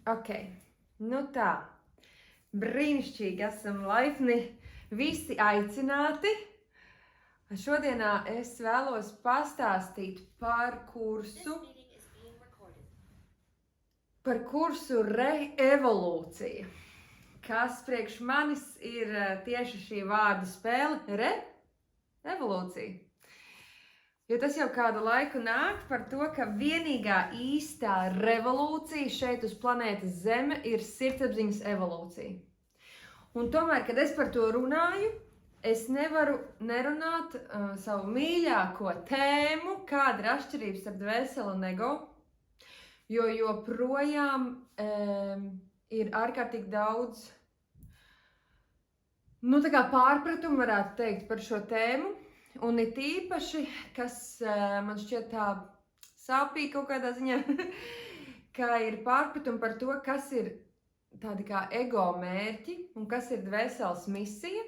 Ok, nu tā, brīnišķīgi esam laipni visi aicināti. Šodienā es vēlos pastāstīt par kursu Re-evolūcija, kas priekš manis ir tieši šī vārda spēle Re-evolūcija. Jo tas jau kādu laiku nāk par to, ka vienīgā īstā revolūcija šeit uz planētas Zeme ir sirdsapziņas evolūcija. Un tomēr, kad es par to runāju, es nevaru nerunāt savu mīļāko tēmu, kāda ir atšķirības starp dvēseli un ego, jo joprojām ir ārkārtīgi daudz pārpratumu, varētu teikt, par šo tēmu. Un it īpaši, kas man šķiet tā sāpīgi kaut kādā ziņā, ka ir pārpratumi par to, kas ir tādi kā ego mērķi un kas ir dvēseles misija.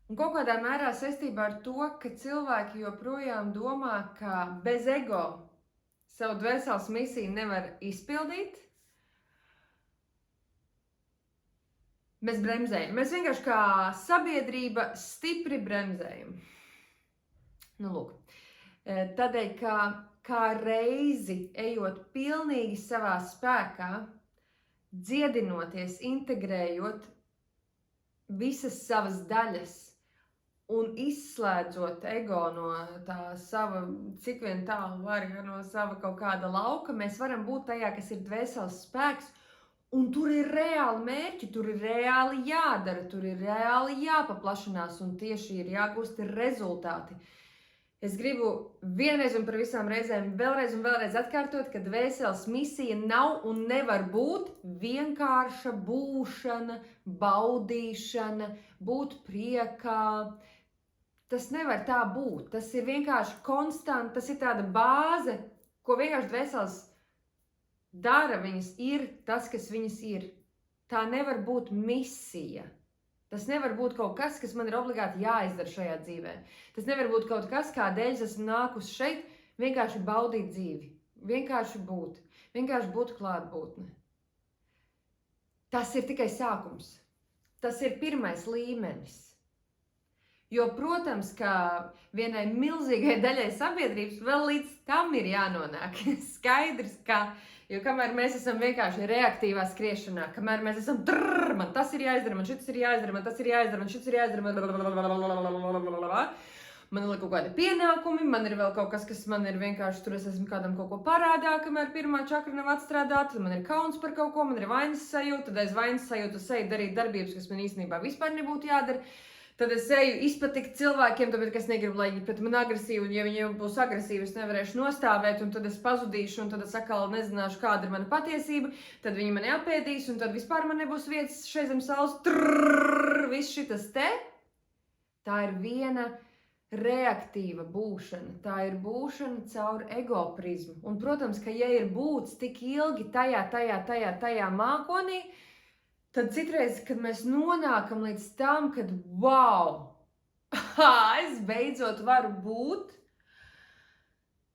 Un kaut kādā mērā saistībā ar to, ka cilvēki joprojām domā, ka bez ego savu dvēseles misiju nevar izpildīt, mēs bremzējam. Mēs vienkārši kā sabiedrība stipri bremzējam. Nu, lūk, tādēļ, kā reizi ejot pilnīgi savā spēkā, dziedinoties, integrējot visas savas daļas un izslēdzot ego no tā sava, cik vien tālu var, no sava kaut kāda lauka, mēs varam būt tajā, kas ir dvēseles spēks, un tur ir reāli mērķi, tur ir reāli jādara, tur ir reāli jāpaplašinās, un tieši ir jāgūst rezultāti. Es gribu vienreiz un par visām reizēm vēlreiz un vēlreiz atkārtot, ka dvēseles misija nav un nevar būt vienkārša būšana, baudīšana, būt priekā. Tas nevar tā būt. Tas ir vienkārši konstanti, tas ir tāda bāze, ko vienkārši dvēseles dara. Viņas ir tas, kas viņas ir. Tā nevar būt misija. Tas nevar būt kaut kas, kas man ir obligāti jāizdara šajā dzīvē. Tas nevar būt kaut kas, kādēļ es esmu nākusi šeit, vienkārši baudīt dzīvi. Vienkārši būt klātbūtne. Tas ir tikai sākums. Tas ir pirmais līmenis. Jo, protams, ka vienai milzīgai daļai sabiedrības vēl līdz tam ir jānonāk. Skaidrs, ka jo kamēr mēs esam vienkārši reaktīvā skriešanā, kamēr mēs esam man tas ir jāizdara, man šis ir jāizdara, man tas ir jāizdara, man šis ir jāizdara, man ir kaut kādi pienākumi, man ir vēl kaut kas, kas man ir vienkārši tur, es esmu kādam kaut ko parādā, kamēr pirmā čakra nav atstrādāta, man ir kauns par kaut ko, man ir vainas sajūta, tad es vainas sajūtu eju darīt darbības, kas man īstenībā vispār nebūtu jādara. Tad es eju izpatikt cilvēkiem, tāpēc, ka es negribu, lai viņi pret mani agresīvi, un ja viņi būs agresīvi, es nevarēšu nostāvēt, un tad es pazudīšu, un tad es atkal nezināšu, kāda ir mana patiesība, tad viņi mani apēdīs, un tad vispār man nebūs vietas šeit zem saules. Viss šitas te, tā ir viena reaktīva būšana, tā ir būšana caur ego prizmu. Un, protams, ka ja ir būts tik ilgi tajā mākonī, tad citreiz, kad mēs nonākam līdz tam, kad wow, es beidzot varu būt,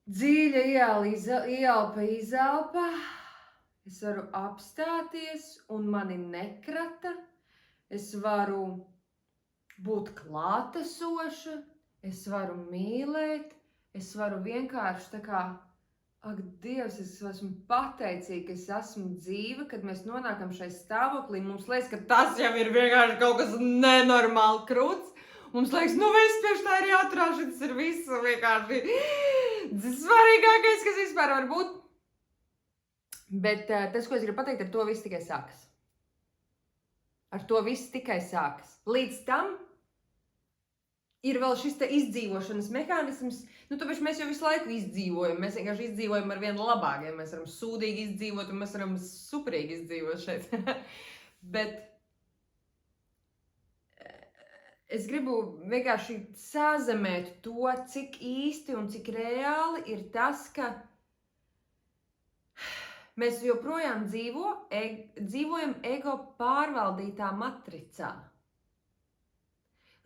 dziļa ieelpa, izelpa, es varu apstāties un mani nekrata, es varu būt klātesoša, es varu mīlēt, es varu vienkārši tā kā ak, Dievs, es esmu pateicīga, ka es esmu dzīva, kad mēs nonākam šai stāvoklī. Mums liekas, ka tas jau ir vienkārši kaut kas nenormāli krūts. Mums liekas, viss pie tā ir jāturās, šis ir viss vienkārši svarīgākais, kas vispār var būt. Bet tas, ko es gribu pateikt, ar to viss tikai sākas. Ar to viss tikai sākas. Līdz tam ir vēl šis te izdzīvošanas mehānisms, tāpēc mēs jau visu laiku izdzīvojam, mēs vienkārši izdzīvojam ar vienu labākajiem, mēs varam sūdīgi izdzīvot un mēs varam superīgi izdzīvot šeit. Bet es gribu vienkārši sazemēt to, cik īsti un cik reāli ir tas, ka mēs joprojām dzīvojam ego pārvaldītā matricā.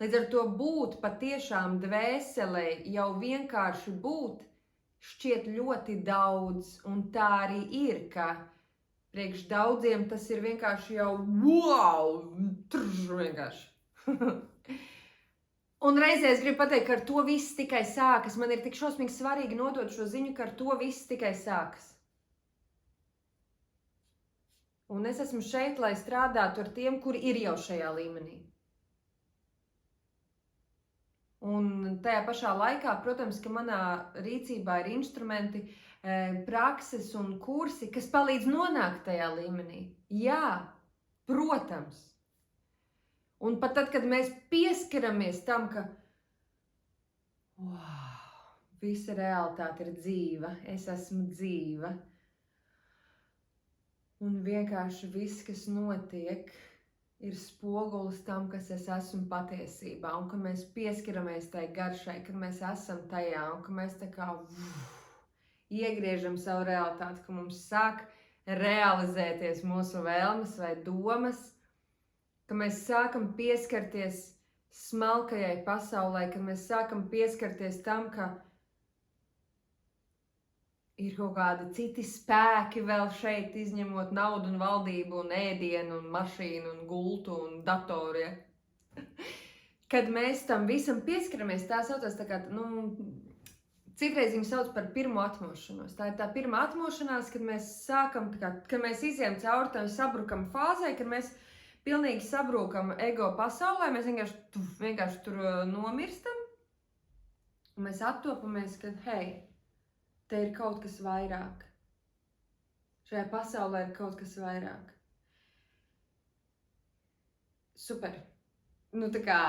Līdz ar to būt patiešām dvēselē, jau vienkārši būt, šķiet ļoti daudz, un tā arī ir, ka Priekš daudziem tas ir vienkārši jau wow, vienkārši. Un reizē es gribu pateikt, ka ar to viss tikai sākas. Man ir tik šausmīgi svarīgi nodot šo ziņu, ka ar to viss tikai sākas. Un es esmu šeit, lai strādātu ar tiem, kuri ir jau šajā līmenī. Un tajā pašā laikā, protams, ka manā rīcībā ir instrumenti, prakses un kursi, kas palīdz nonākt tajā līmenī. Jā, protams. Un pat tad, kad mēs pieskaramies tam, ka wow, visa realitāte ir dzīva, es esmu dzīva. Un vienkārši viss, kas notiek, ir spogulis tam, kas es esmu patiesībā. Un ka mēs pieskaramies tai garšai, kad mēs esam tajā, un ka mēs tā kā iegriežam savu realitāti, ka mums sāk realizēties mūsu vēlmes vai domas, ka mēs sākam pieskarties smalkajai pasaulē, ka mēs sākam pieskarties tam, ka ir kaut kādi citi spēki vēl šeit, izņemot naudu un valdību un ēdienu un mašīnu un gultu un datoru. Ja? Kad mēs tam visam pieskaramies, tā saucas tā kā, citreiz viņu sauc par pirmo atmošanos. Tā ir tā pirmā atmošanās, kad mēs sākam, kad mēs izejam cauri tam sabrukam fāzē, kad mēs pilnīgi sabrūkam ego pasaulē, mēs vienkārši tur nomirstam, un mēs attopamies, ka, hei, te ir kaut kas vairāk. Šajā pasaulē ir kaut kas vairāk. Super. Tā kā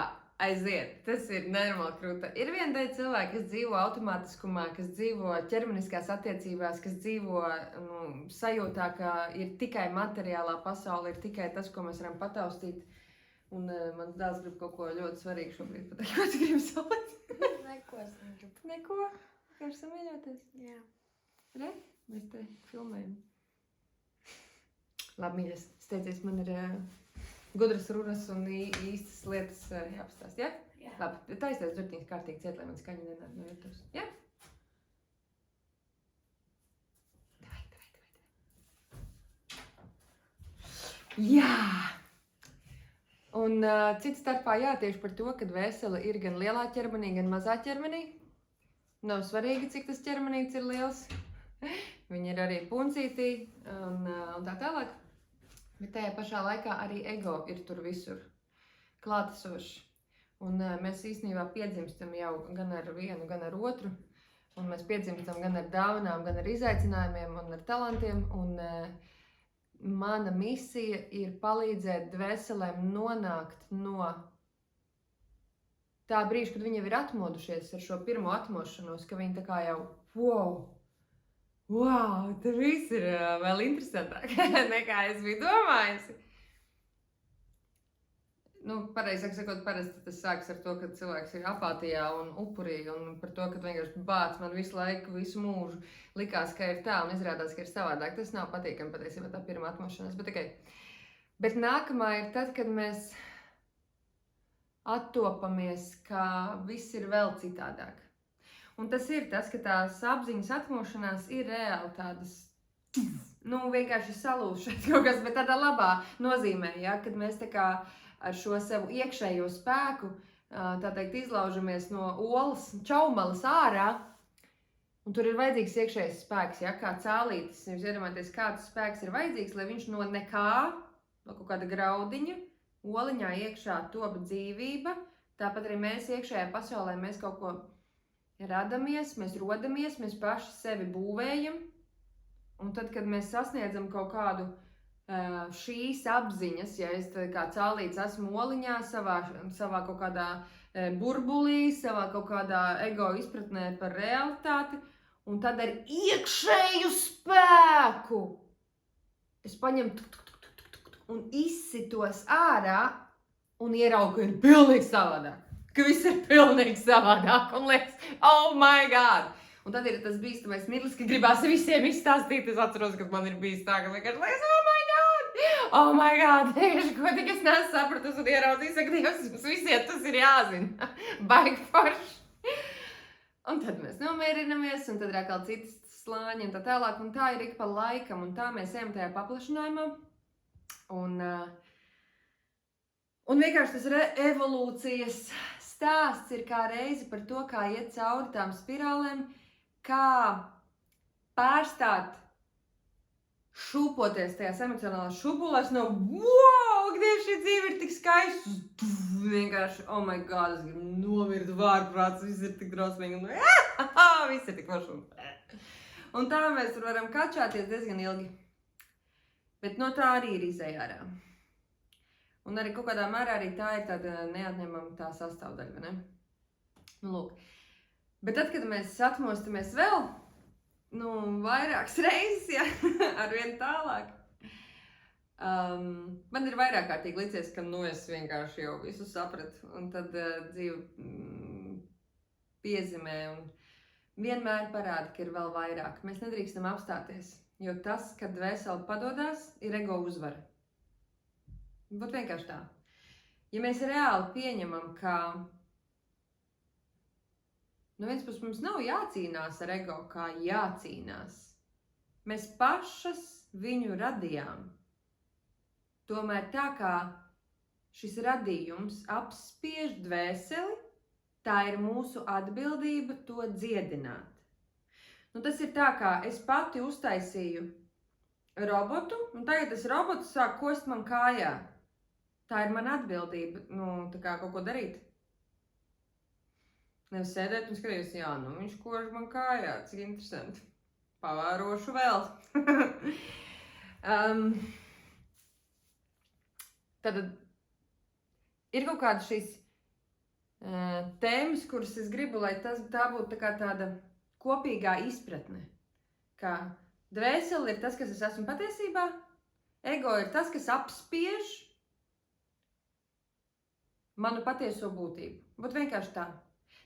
aiziet. Tas ir nenormāli krūta. Ir viena daļa cilvēki, kas dzīvo automātiskumā, kas dzīvo ķermeniskās attiecībās, kas dzīvo sajūtā, ka ir tikai materiālā pasaule, ir tikai tas, ko mēs varam pataustīt. Un mans dēls grib kaut ko ļoti svarīgu šobrīd pateikt. Ko tu gribi salēt? Neko es negribu. Neko? Vienkārši samīļoties? Jā. Re? Mēs te filmējam. Labi, mīļas. Es teicies, man ir gudras runas un īstas lietas jāpastāst, ja? Jā. Labi, taisies durtiņas kārtīgi ciet, lai man skaņa nenāk no YouTube. Ja? Davai. Jā! Un cits starpā jā, tieši par to, ka dvēsele ir gan lielā ķermenī, gan mazā ķermenī. Nav svarīgi, cik tas ķermenīts ir liels. Viņi ir arī puncītī un tā tālāk. Bet tajā pašā laikā arī ego ir tur visur klātesoši. Un mēs īstenībā piedzimstam jau gan ar vienu, gan ar otru. Un mēs piedzimstam gan ar dāvanām, gan ar izaicinājumiem un ar talantiem. Un mana misija ir palīdzēt dvēselēm nonākt no tā brīža, kad viņi jau ir atmodušies ar šo pirmo atmošanos, ka viņi tā kā jau, wow, tas viss ir vēl interesantāk nekā es biju domājusi. Pareizāk sakot, parasti tas sāks ar to, ka cilvēks ir apātijā un upurī un par to, ka vienkārši bāc man visu laiku, visu mūžu likās, ka ir tā un izrādās, ka ir savādāk. Tas nav patīkami patiesībā tā pirmā atmošanās, bet okay. Bet nākamā ir tad, kad mēs attopamies, ka viss ir vēl citādāk. Un tas ir tas, ka tās apziņas atmošanās ir reāli tādas, vienkārši salūšas kaut kas, bet tādā labā nozīmē, ja, kad mēs tā kā ar šo savu iekšējo spēku, tā teikt, izlaužamies no olas, čaumalas ārā, un tur ir vajadzīgs iekšējais spēks, ja, kā cālītis. Jūs iedomājaties, kāds spēks ir vajadzīgs, lai viņš no nekā, no kaut kāda graudiņa, oliņā iekšā top dzīvība, tāpat arī mēs iekšējā pasaulē, mēs kaut ko radamies, mēs rodamies, mēs paši sevi būvējam, un tad, kad mēs sasniedzam kaut kādu šīs apziņas, ja es kā cālīts esmu oliņā, savā kaut kādā burbulī, savā kaut kādā ego izpratnē par realitāti, un tad ar iekšēju spēku es paņemu un izsitos ārā un ieraugu, ka ir pilnīgi savādāk. Ka viss ir pilnīgi savādāk un liekas, oh my god! Un tad ir tas bīstamais mirklis, ka gribās visiem izstāstīt. Es atceros, kad man ir bijis tā, ka vienkārši liekas, oh my god! Ko tik es neesmu sapratusi un ieraudzīju, saka, Dievs, mums visiem tas ir jāzina. Baigi forši! Un tad mēs nomierinamies, un tad ir atkal citas slāņi un tā tālāk, un tā ir ik pa laikam, un tā mēs ejam tajā paplašinājumā. Un vienkārši tas evolūcijas stāsts ir kā reize par to, kā iet cauri tām spirālēm, kā pārstāt šūpoties tajās emocionālās šūpulēs no wow, Dievs, šī dzīve ir tik skaista. Vienkārši, oh my god, es gribu nomirt vārprāts, viss ir tik drausmīgi. Viss ir tik forši. Un tā mēs tur varam kačāties diezgan ilgi. Bet no tā arī ir izēja ārā. Un arī kaut kādā mērā arī tā ir tāda neatņemama tā sastāvdaļa, vai ne? Nu, lūk. Bet tad, kad mēs atmostamies vēl, vairākas reizes, ja, arvien tālāk, man ir vairāk kārtīgi licies, ka, es vienkārši jau visu sapratu, un tad dzīve piezīmē un vienmēr parāda, ka ir vēl vairāk. Mēs nedrīkstam apstāties, jo tas, kad dvēseli padodās, ir ego uzvara. Būt vienkārši tā. Ja mēs reāli pieņemam, ka no viens puses mums nav jācīnās ar ego, kā jācīnās. Mēs pašas viņu radījām. Tomēr tā kā šis radījums apspiež dvēseli, tā ir mūsu atbildība to dziedināt. Tas ir tā, kā es pati uztaisīju robotu, un tagad tas robots sāk kost man kājā. Tā ir mana atbildība, tā kā kaut ko darīt. Nevis sēdēt un skatīties, viņš kož man kājā, cik interesanti. Pavērošu vēl. Tad ir kaut kāda šīs tēmas, kuras es gribu, lai tā būtu tāda kopīgā izpratne. Kā dvēseli ir tas, kas es esmu patiesībā, ego ir tas, kas apspiež manu patieso būtību. Būt vienkārši tā.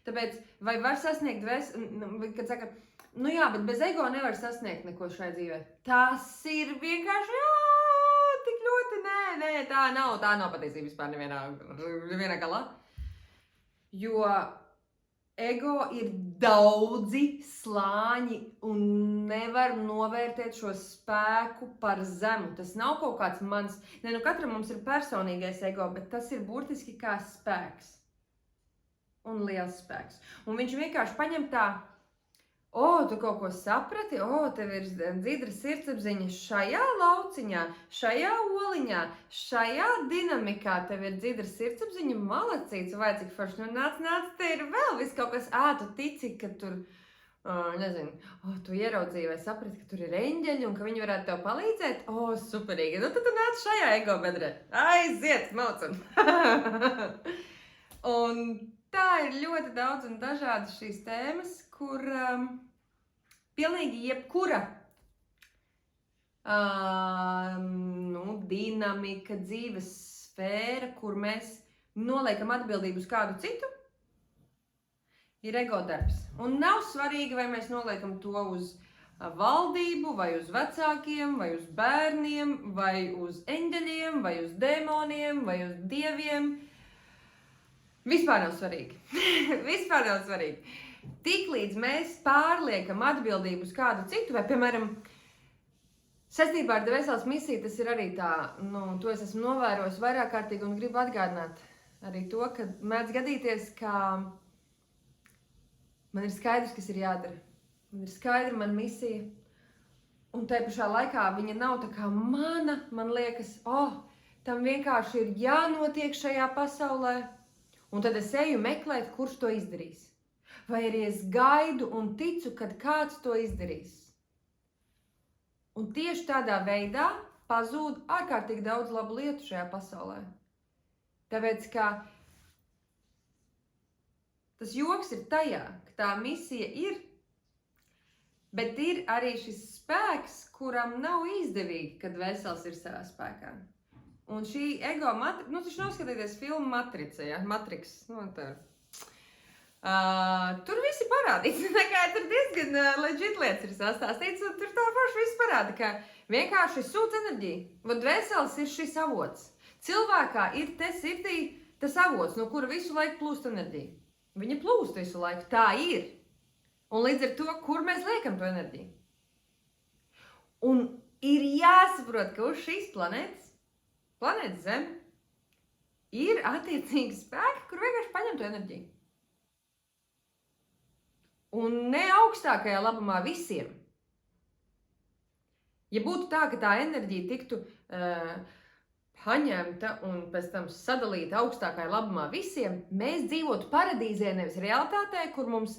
Tāpēc, vai var sasniegt dvēseli, kad saka, bet bez ego nevar sasniegt neko šai dzīvē. Tas ir vienkārši, tik ļoti, nē, tā nav patiesība vispār nevienā galā. Jo ego ir daudzi slāņi un nevar novērtēt šo spēku par zemu. Tas nav kaut kāds mans, katram mums ir personīgais ego, bet tas ir burtiski kā spēks. Un liels spēks. Un viņš vienkārši paņem tā, tu kaut ko saprati, tev ir dzidra sirdsapziņa šajā lauciņā, šajā oliņā, šajā dinamikā, tev ir dzidra sirdsapziņa, malacīts, vai cik forši, nāc, te ir vēl viss kaut kas, tu tici, ka tur, tu ieraudzīji vai saprati, ka tur ir eņģeļi un ka viņi varētu tev palīdzēt, superīgi, tad tu nāc šajā ego bedrē, aiziet, maucam. Un tā ir ļoti daudz un dažādas šīs tēmas, kur pilnīgi jebkura dinamika, dzīves sfēra, kur mēs noliekam atbildību uz kādu citu, ir ego darbs. Un nav svarīgi, vai mēs noliekam to uz valdību, vai uz vecākiem, vai uz bērniem, vai uz eņģeļiem, vai uz dēmoniem, vai uz dieviem. Vispār nav svarīgi. Vispār nav svarīgi. Tiklīdz mēs pārliekam atbildību uz kādu citu, vai, piemēram, saistībā ar dvēseles misiju, tas ir arī tā, to es esmu novērojis vairāk kārtīgi un gribu atgādināt arī to, ka mēdz gadīties, ka man ir skaidrs, kas ir jādara. Man ir skaidra mana misija, un tajā pašā laikā viņa nav tā kā mana, man liekas, tam vienkārši ir jānotiek šajā pasaulē, un tad es eju meklēt, kurš to izdarīs. Vai arī es gaidu un ticu, kad kāds to izdarīs. Un tieši tādā veidā pazūd ārkārtīgi daudz labu lietu šajā pasaulē. Tāpēc, ka tas joks ir tajā, ka tā misija ir, bet ir arī šis spēks, kuram nav izdevīgi, kad vesels ir savā spēkā. Un šī ego matrica, taču noskatīties filmu Matrica, ja? Matrix, tur viss ir parādīts, tur diezgan legit lietas ir sastāstīts, un tur tā paši viss parāda, ka vienkārši sūdz enerģiju. Un dvēseles ir šis avots. Cilvēkā ir te sirdī tas avots, no kura visu laiku plūst enerģija. Viņa plūst visu laiku, tā ir. Un līdz ar to, kur mēs liekam to enerģiju? Un ir jāsaprot, ka uz šīs planētas Zeme, ir attiecīgi spēki, kur vienkārši paņem to enerģiju. Un ne augstākajā labumā visiem. Ja būtu tā, ka tā enerģija tiktu paņemta un pēc tam sadalīta augstākajā labumā visiem, mēs dzīvotu paradīzē, nevis realitātē, kur mums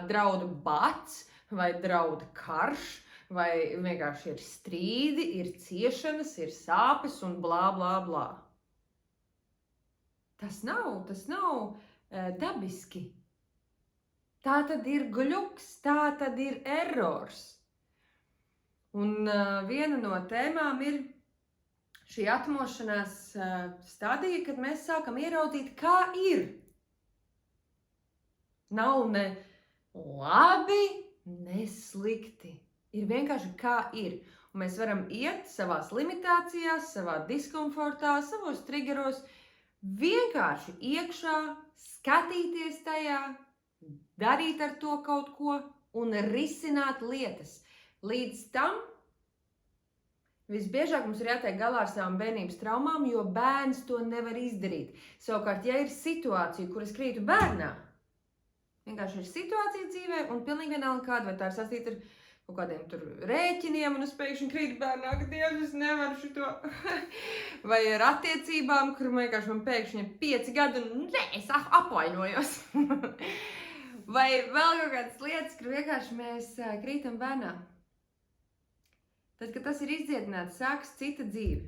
draud bats vai draud karš, vai vienkārši ir strīdi, ir ciešanas, ir sāpes un blā, blā, blā. Tas nav dabiski. Tā tad ir gļuks, tā tad ir errors. Un viena no tēmām ir šī atmošanās stadija, kad mēs sākam ieraudzīt, kā ir. Nav ne labi, ne slikti. Ir vienkārši kā ir. Un mēs varam iet savās limitācijās, savā diskomfortā, savos triggeros, vienkārši iekšā, skatīties tajā, darīt ar to kaut ko un risināt lietas. Līdz tam visbiežāk mums ir jātiek galā ar savām bērnības traumām, jo bērns to nevar izdarīt. Savukārt, ja ir situācija, kur es krītu bērnā, vienkārši ir situācija dzīvē un pilnīgi vienalga kāda, vai tā ir saistīta ar kaut kādiem tur rēķiniem, un es pēkšņi krītu bērnā, ka Dievs, es nevaru šito. Vai ar attiecībām, kur vienkārši man pēkšņi ir 5 gadi un nē, es apvainojos. Vai vēl kaut kādas lietas, kur vienkārši mēs krītam bērnā. Tad, kad tas ir izdziedināts, sākas cita dzīve.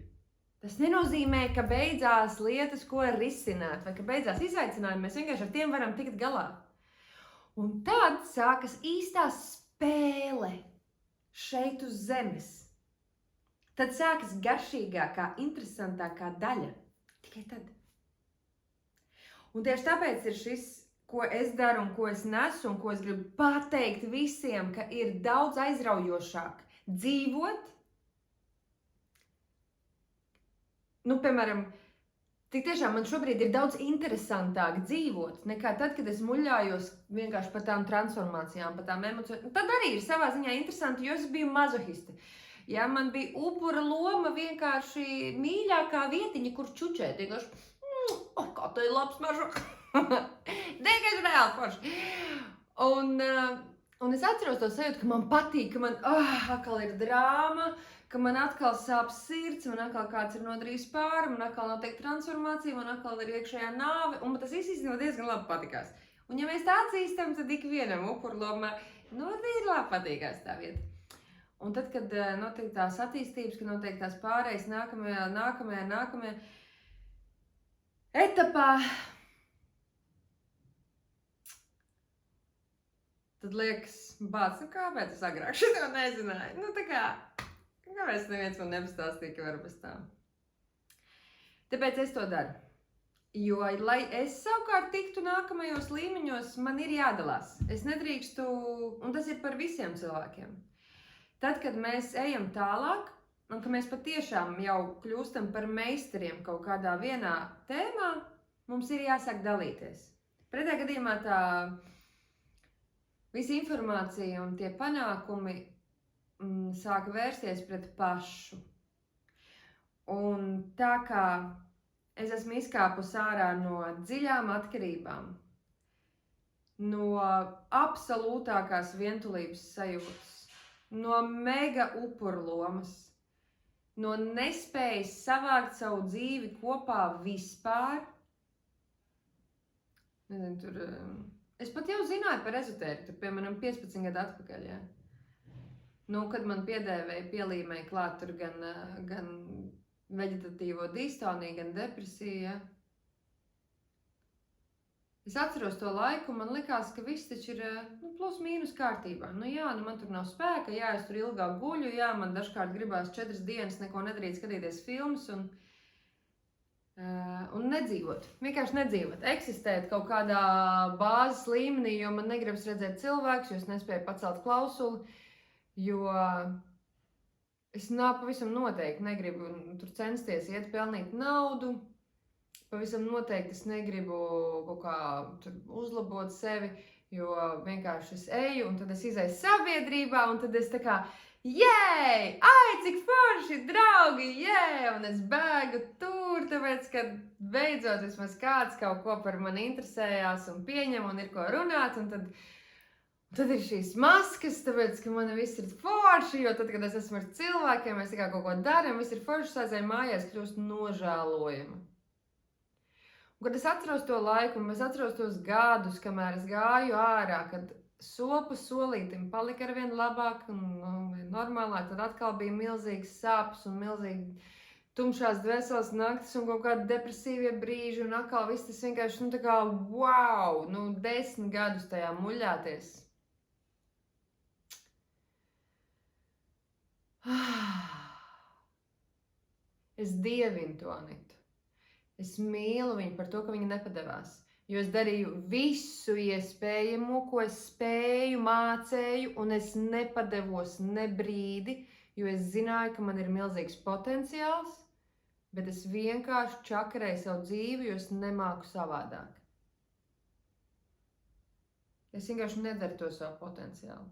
Tas nenozīmē, ka beidzās lietas, ko risināt, vai ka beidzās izaicinājumi, mēs vienkārši ar tiem varam tikt galā. Un tad sākas īstā spēle šeit uz zemes. Tad sākas garšīgākā, interesantākā daļa. Tikai tad. Un tieši tāpēc ir šis, ko es daru un ko es nesu un ko es gribu pateikt visiem, ka ir daudz aizraujošāk dzīvot, piemēram, tik tiešām man šobrīd ir daudz interesantāk dzīvot, nekā tad, kad es muļājos vienkārši par tām transformācijām, par tām emocijām. Tad arī ir savā ziņā interesanti, jo es biju mazohiste. Ja, man bija upura loma vienkārši mīļākā vietiņa, kur čučēt. Vienkārši, kā tā ir labs mažo. Vienkārši reāli forši. Un es atceros to sajūtu, ka man patīk, ka man atkal ir drāma, ka man atkal sāp sirds, man atkal kāds ir nodarījis pāri, man atkal notiek transformācija, man atkal ir iekšējā nāve, un tas viss īstenībā diezgan labi patikās. Un ja mēs tā atzīstam, tad ikvienam upurlomā, ir labi patīkās tā vieta. Un tad, kad notiek tās attīstības, kad notiek tās pārējas nākamajā etapā, tad liekas, bāc, kāpēc es agrāk šito nezināju? Kāpēc neviens man nepastāstīja, ka var bez tā? Tāpēc es to daru. Jo, lai es savukārt tiktu nākamajos līmeņos, man ir jādalās. Es nedrīkstu, un tas ir par visiem cilvēkiem. Tad, kad mēs ejam tālāk, un ka mēs patiešām jau kļūstam par meistariem kaut kādā vienā tēmā, mums ir jāsāk dalīties. Pretējā gadījumā tā visa informācija un tie panākumi sāka vērsties pret pašu. Un tā kā es esmu izkāpus ārā no dziļām atkarībām, no absolūtākās vientulības sajūtas, no mega upurlomas, no nespējas savākt savu dzīvi kopā vispār. Es pat jau zināju par ezotēriku, piemēram, 15 gadu atpakaļ, ja. Kad man piedēvēja, pielīmēja klāt tur gan veģetatīvo distoniju, gan depresiju, ja. Es atceros to laiku, man likās, ka viss taču ir plus mīnus kārtībā. Man tur nav spēka, es tur ilgāk guļu, man dažkārt gribās 4 dienas neko nedarīt, skatīties filmas un nedzīvot. Vienkārši nedzīvot. Eksistēt kaut kādā bāzes līmenī, jo man negribas redzēt cilvēkus, jo es nespēju pacelt klausuli, jo es pavisam noteikti negribu tur censties iet pelnīt naudu. Pavisam noteikti es negribu kaut kā tur uzlabot sevi, jo vienkārši es eju un tad es izēju sabiedrībā un tad es tā kā Jē! Ai, cik forši, draugi! Jē! Un es bēgu tur, tāpēc, ka beidzot vismaz kāds kaut ko par mani interesējās un pieņem un ir ko runāt. Un tad ir šīs maskas, tāpēc, ka man viss ir forši, jo tad, kad es esmu ar cilvēkiem, mēs tikai kaut ko darām, viss ir forši, aizēju mājās, kļūst nožēlojama. Un, kad es atceros to laiku, un es atceros tos gadus, kamēr es gāju ārā, kad sopa solītim palika arvien labāk un normālāk, tad atkal bija milzīgs sāpes un milzīgi tumšās dvēseles naktis un kaut kādi depresīvie brīži, un atkal viss tas vienkārši, tā kā, wow, 10 gadus tajā muļāties. Es dievinu to Anitu. Es mīlu viņu par to, ka viņa nepadevās. Jo es darīju visu iespējamo, ko es spēju, mācēju, un es nepadevos ne brīdi, jo es zināju, ka man ir milzīgs potenciāls, bet es vienkārši čakarēju savu dzīvi, jo es nemāku savādāk. Es vienkārši nedaru to savu potenciālu.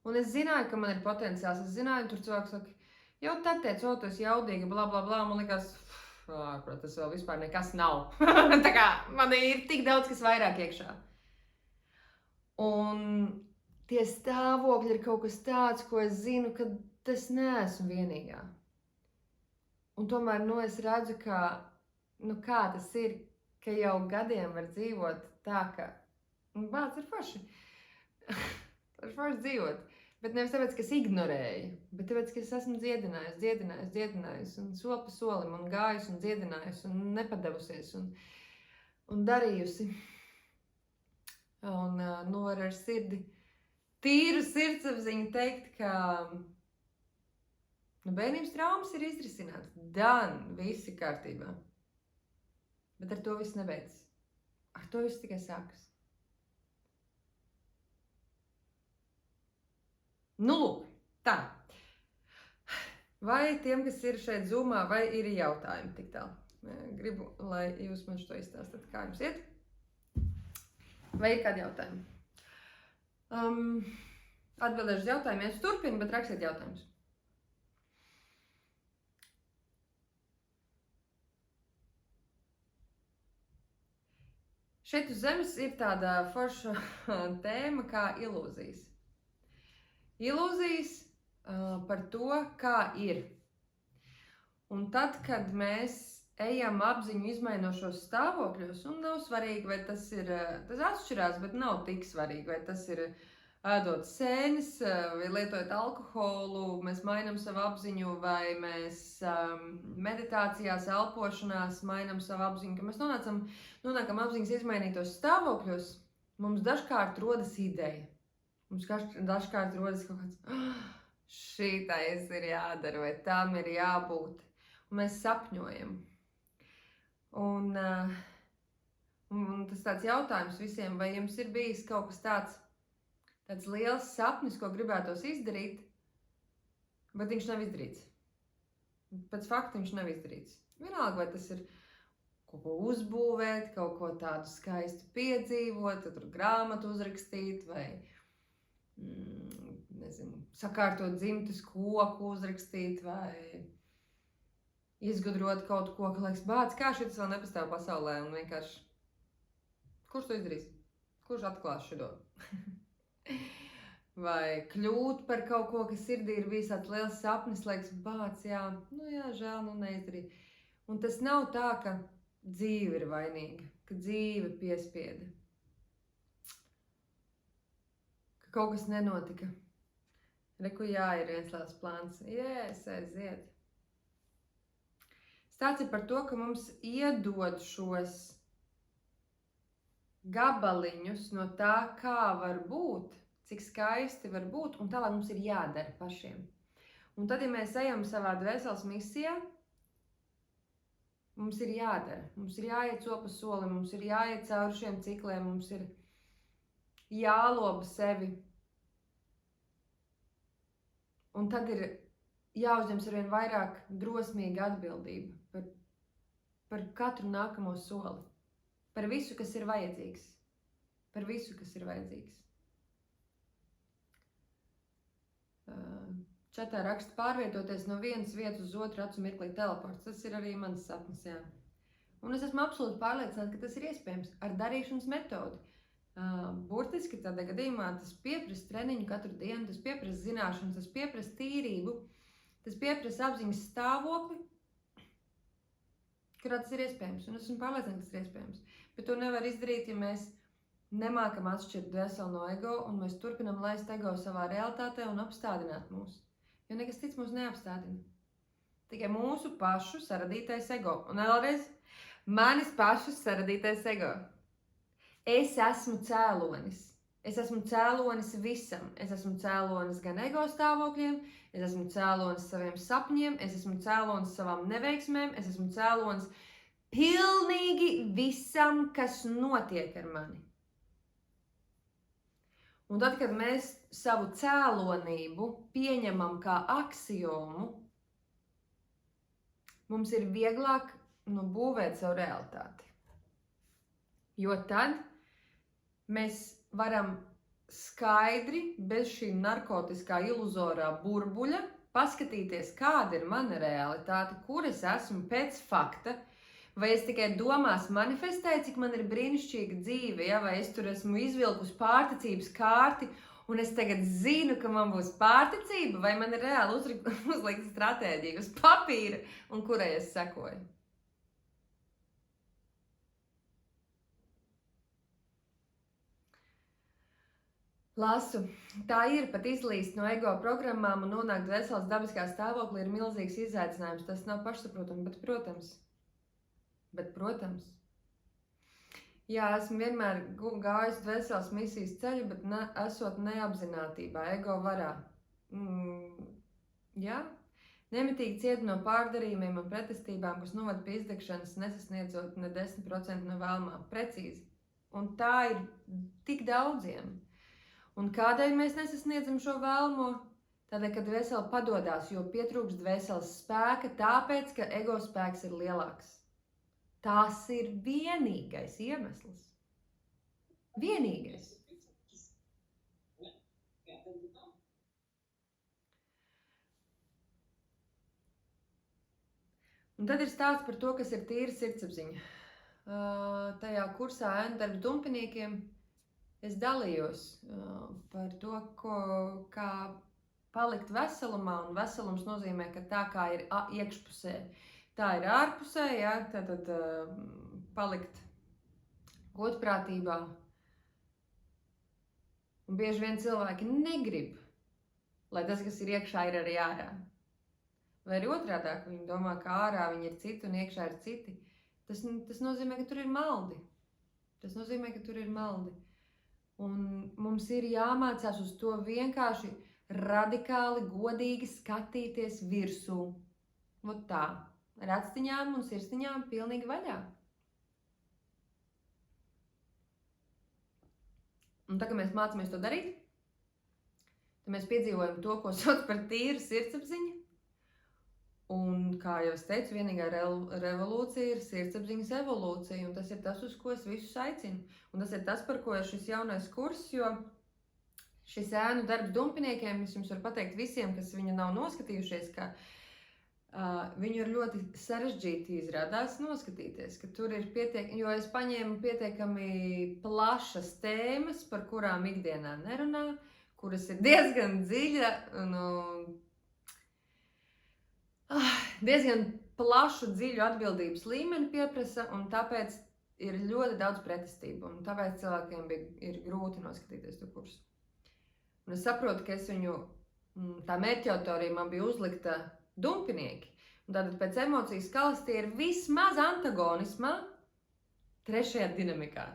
Un es zināju, ka man ir potenciāls, es zināju, tur cilvēks saka, jau tad teicu, tu esi jaudīga, bla, bla, bla, man likās, tas vēl vispār nekas nav. Tā kā man ir tik daudz, kas vairāk iekšā. Un tie stāvokļi ir kaut kas tāds, ko es zinu, ka es neesmu vienīgā. Un tomēr, es redzu, ka, kā tas ir, ka jau gadiem var dzīvot tā, ka, bāc, ir forši. Ir forši dzīvot. Bet nevis tāpēc, ka es ignorēju, bet tāpēc, ka es esmu dziedinājusi, un sopa solim, un gājusi, un dziedinājusi, un nepadevusies, un darījusi. Un var ar sirdi, tīru sirdsapziņu teikt, ka bērnības traumas ir izrisināts. Visi kārtībā. Bet ar to viss nebeidzas. Ar to viss tikai sākas. Lūk, tā. Vai tiem, kas ir šeit Zoomā, vai ir jautājumi tik tālu? Gribu, lai jūs man šo izstāstat, kā jums iet. Vai ir kādi jautājumi? Atbildēšu uz jautājumiem, es turpinu, bet rakstiet jautājumus. Šeit uz zemes ir tāda forša tēma kā ilūzijas. Ilūzijas par to, kā ir. Un tad, kad mēs ejam apziņu izmainošos stāvokļos, un nav svarīgi, vai tas atšķirās, bet nav tik svarīgi, vai tas ir ēdot sēnes, vai lietojot alkoholu, mēs mainām savu apziņu, vai mēs meditācijās, elpošanās mainām savu apziņu, ka mēs nonākam apziņas izmainītos stāvokļos, mums dažkārt rodas ideja. Mums dažkārt rodas kaut kāds, šitais ir jādara, vai tam ir jābūt. Un mēs sapņojam. Un tas tāds jautājums visiem, vai jums ir bijis kaut kas tāds liels sapnis, ko gribētos izdarīt, bet viņš nav izdarīts. Pēc fakta viņš nav izdarīts. Vienalga, vai tas ir kaut ko uzbūvēt, kaut ko tādu skaistu piedzīvot, tur grāmatu uzrakstīt, vai sakārtot dzimtes koku uzrakstīt, vai izgudrot kaut ko, ka liekas, bāc, kā šitas vēl nepastāv pasaulē, un vienkārši, kurš to izdarīs? Kurš atklās šito? Vai kļūt par kaut ko, kas sirdī ir bijis tāds liels sapnis, liekas, bāc, jā, žēl, neizdarīt. Un tas nav tā, ka dzīve ir vainīga, ka dzīve piespieda. Ka kaut kas nenotika. Reku, jā, ir viens liels plāns. Jēs, aiziet. Stāsts ir par to, ka mums iedod šos gabaliņus no tā, kā var būt, cik skaisti var būt, un tālāk mums ir jādara pašiem. Un tad, ja mēs ejam savā dvēseles misijā, mums ir jādara. Mums ir jāiet sopa soli, mums ir jāiet cauri šiem cikliem, mums ir jāloba sevi. Un tad ir jāuzņems arvien vairāk drosmīga atbildība par katru nākamo soli. Par visu, kas ir vajadzīgs. Par visu, kas ir vajadzīgs. Čatā raksta pārvietoties no vienas vietas uz otru acu mirklī teleports. Tas ir arī mans sapnis, jā. Un es esmu absolūti pārliecināta, ka tas ir iespējams ar darīšanas metodi. Burtiski tādā gadījumā tas pieprasa treniņu katru dienu, tas pieprasa zināšanas, tas pieprasa tīrību, tas pieprasa apziņas stāvokli, kurā tas ir iespējams. Un es esmu pārliecināta, ka tas ir iespējams. Bet to nevar izdarīt, ja mēs nemākam atšķirt dvēseli no ego un mēs turpinam laist ego savā realitātē un apstādināt mūs. Jo nekas cits mūs neapstādina. Tikai mūsu pašu saradītais ego. Un vēlreiz, manis pašu saradītais ego. Es esmu cēlonis. Es esmu cēlonis visam. Es esmu cēlonis gan ego stāvokļiem, es esmu cēlonis saviem sapņiem, es esmu cēlonis savām neveiksmēm, es esmu cēlonis pilnīgi visam, kas notiek ar mani. Un tad, kad mēs savu cēlonību pieņemam kā aksiomu, mums ir vieglāk būvēt savu realitāti. Jo tad mēs varam skaidri, bez šī narkotiskā iluzorā burbuļa, paskatīties, kāda ir mana realitāte, kur es esmu pēc fakta, vai es tikai domās manifestēju, cik man ir brīnišķīga dzīve, ja? Vai es tur esmu izvilkus pārticības kārti, un es tagad zinu, ka man būs pārticība, vai man ir reāli uzlikta stratēģija uz papīra, un kurai es sekoju. Lasu, tā ir, pat izlīst no ego programmām un nonākt dvēseles dabiskā stāvoklī ir milzīgs izaicinājums. Tas nav pašsaprotami, bet protams. Jā, esmu vienmēr gājis dvēseles misijas ceļu, bet esot neapzinātībā, ego varā. Jā, nemitīgi ciet no pārdarījumiem un pretestībām, kas novada pie izdegšanas, nesasniedzot ne 10% no vēlmā. Precīzi. Un tā ir tik daudziem. Un kādēļ mēs nesasniedzam šo vēlmo? Tādēļ, ka dvēsele padodās, jo pietrūkst dvēseles spēka, tāpēc, ka ego spēks ir lielāks. Tas ir vienīgais iemesls. Vienīgais. Un tad ir stāsts par to, kas ir tīra sirdsapziņa. Tajā kursā ēnu darbu dumpiniekiem es dalījos par to, kā palikt veselumā, un veselums nozīmē, ka tā kā ir iekšpusē, tā ir ārpusē, jā, tad palikt godprātībā. Un bieži vien cilvēki negrib, lai tas, kas ir iekšā, ir arī ārā. Vai arī otrādāk, viņi domā, ka ārā viņi ir citi un iekšā ir citi. Tas nozīmē, ka tur ir maldi. Un mums ir jāmācās uz to vienkārši radikāli, godīgi skatīties virsū. Vot tā. Ar actiņām un sirsniņām pilnīgi vaļā. Un tā, ka mēs mācāmies to darīt, tad mēs piedzīvojam to, ko sauc par tīru sirdsapziņu. Un, kā jau es teicu, vienīgā revolūcija ir sirdsapziņas evolūcija, un tas ir tas, uz ko es visus aicinu. Un tas ir tas, par ko ir šis jaunais kurs, jo šis ēnu darbs dumpiniekiem, es jums varu pateikt visiem, kas viņu nav noskatījušies, ka viņu ir ļoti sarežģīti izrādās noskatīties, ka tur ir jo es paņēmu pietiekami plašas tēmas, par kurām ikdienā nerunā, kuras ir diezgan dziļa, diezgan plašu, dziļu atbildības līmeni pieprasa, un tāpēc ir ļoti daudz pretestību, un tāpēc cilvēkiem ir grūti noskatīties to kursu. Un es saprotu, ka tā mērķautorija man bija uzlikta dumpinieki, un tātad pēc emocijas skalas tie ir vismaz antagonismā trešajā dinamikā.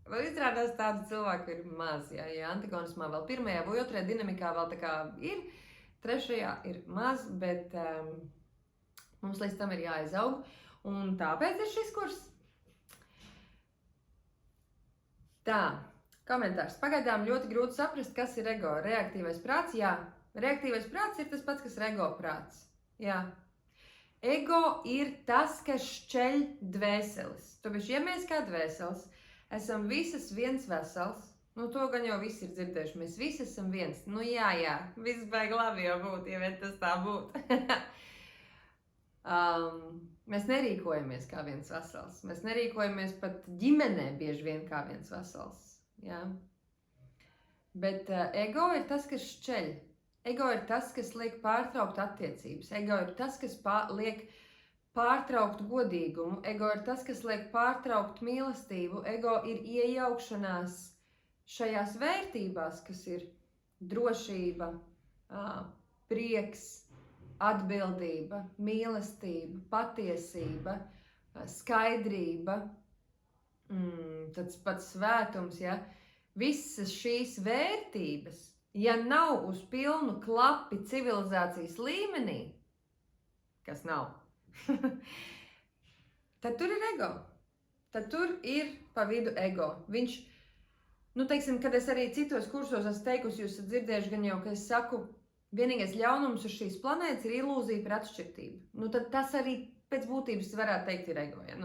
Vēl izrādās tādu cilvēku ir maz, ja antagonismā vēl pirmajā vai otrajā dinamikā vēl tā kā ir, trešajā ir maz, bet mums līdz tam ir jāizaug, un tāpēc ir šis kurs. Tā, komentārs. Pagaidām ļoti grūti saprast, kas ir ego. Reaktīvais prāts, jā. Reaktīvais prāts ir tas pats, kas ir ego prāts. Jā. Ego ir tas, kas šķeļ dvēseles. Tāpēc, ja mēs kā dvēseles esam visas viens vesels, Nu, to gan jau visi ir dzirdējuši. Mēs visi esam viens. Nu, jā, viss baigi labi jau būtu, ja vien tas tā būtu. Mēs nerīkojamies kā viens vesels. Mēs nerīkojamies pat ģimenē bieži vien kā viens vesels. Jā. Bet ego ir tas, kas šķeļ. Ego ir tas, kas liek pārtraukt attiecības. Ego ir tas, kas liek pārtraukt godīgumu. Ego ir tas, kas liek pārtraukt mīlestību. Ego ir iejaukšanās šajās vērtībās, kas ir drošība, prieks, atbildība, mīlestība, patiesība, skaidrība, tāds pats svētums, ja? Visas šīs vērtības, ja nav uz pilnu klapi civilizācijas līmenī, kas nav, tad tur ir ego. Tad tur ir pa vidu ego. Viņš, teiksim, kad es arī citos kursos esmu teikusi, jūs esat dzirdējuši gan jau, ka es saku, vienīgais ļaunums uz šīs planētas ir ilūzija par atšķirtību. Tad tas arī pēc būtības varētu teikt ir ego. Ja?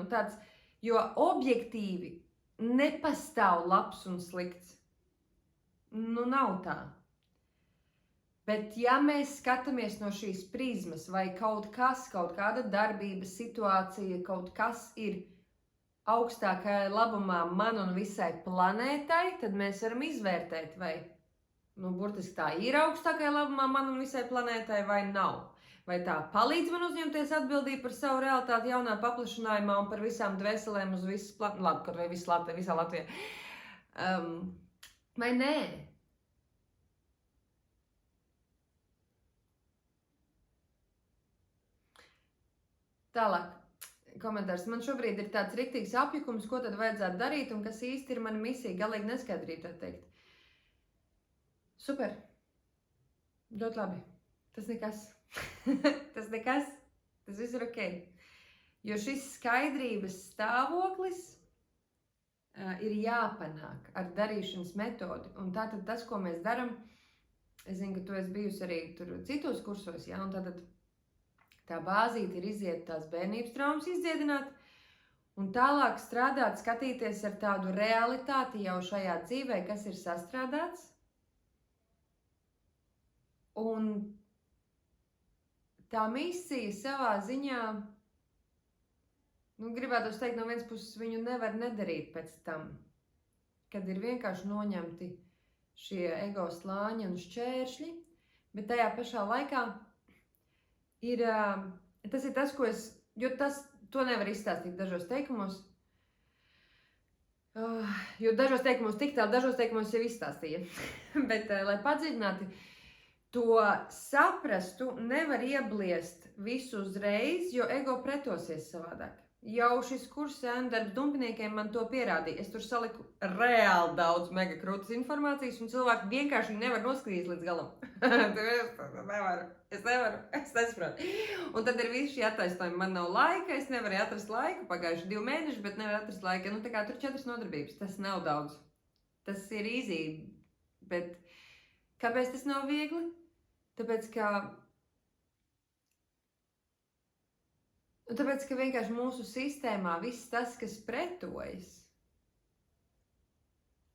Jo objektīvi nepastāv labs un slikts. Nav tā. Bet ja mēs skatāmies no šīs prizmas, vai kaut kāda darbības situācija, kaut kas ir augstākajā labumā man un visai planētai, tad mēs varam izvērtēt, vai burtiski tā ir augstākajā labumā man un visai planētai, vai nav. Vai tā palīdz man uzņemties atbildību par savu realitāti jaunā paplašinājumā un par visām dvēselēm uz visas visā Latvijā. Vai nē? Tālāk, komentārs. Man šobrīd ir tāds riktīgs apjukums, ko tad vajadzētu darīt un kas īsti ir mana misija, galīgi neskaidrība, tā teikt. Super. Ļoti labi. Tas nekas. Tas nekas. Tas viss ir ok. Jo šis skaidrības stāvoklis ir jāpanāk ar darīšanas metodi. Un tātad tas, ko mēs daram, es zinu, ka tu esi bijusi arī tur citos kursos, ja? Un tātad tā bāzīte ir iziet tās bērnības traumas izdziedināt un tālāk strādāt, skatīties ar tādu realitāti jau šajā dzīvē, kas ir sastrādāts. Un tā misija savā ziņā, gribētu teikt, no vienas puses viņu nevar nedarīt pēc tam, kad ir vienkārši noņemti šie ego slāņi un šķēršļi, bet tajā pašā laikā ir, tas ir tas, ko jo to nevar izstāstīt dažos teikumos, jo dažos teikumos tik tālu, dažos teikumos jau izstāstīja, bet, lai padziļināti, to saprastu nevar iebliest visu uzreiz, jo ego pretosies savādāk. Jau šis kurs darbs dumpiniekiem man to pierādīja. Es tur saliku reāli daudz mega krūtas informācijas, un cilvēki vienkārši nevar noskatīt līdz galam. Es nesaprotu. Un tad ir visi šī attaisnojumi. Man nav laika, es nevaru atrast laiku, pagājuši 2 mēneši, bet nevaru atrast laika. Tā kā tur 4 nodarbības, tas nav daudz. Tas ir easy, bet kāpēc tas nav viegli? Tāpēc, ka vienkārši mūsu sistēmā viss tas, kas pretojas,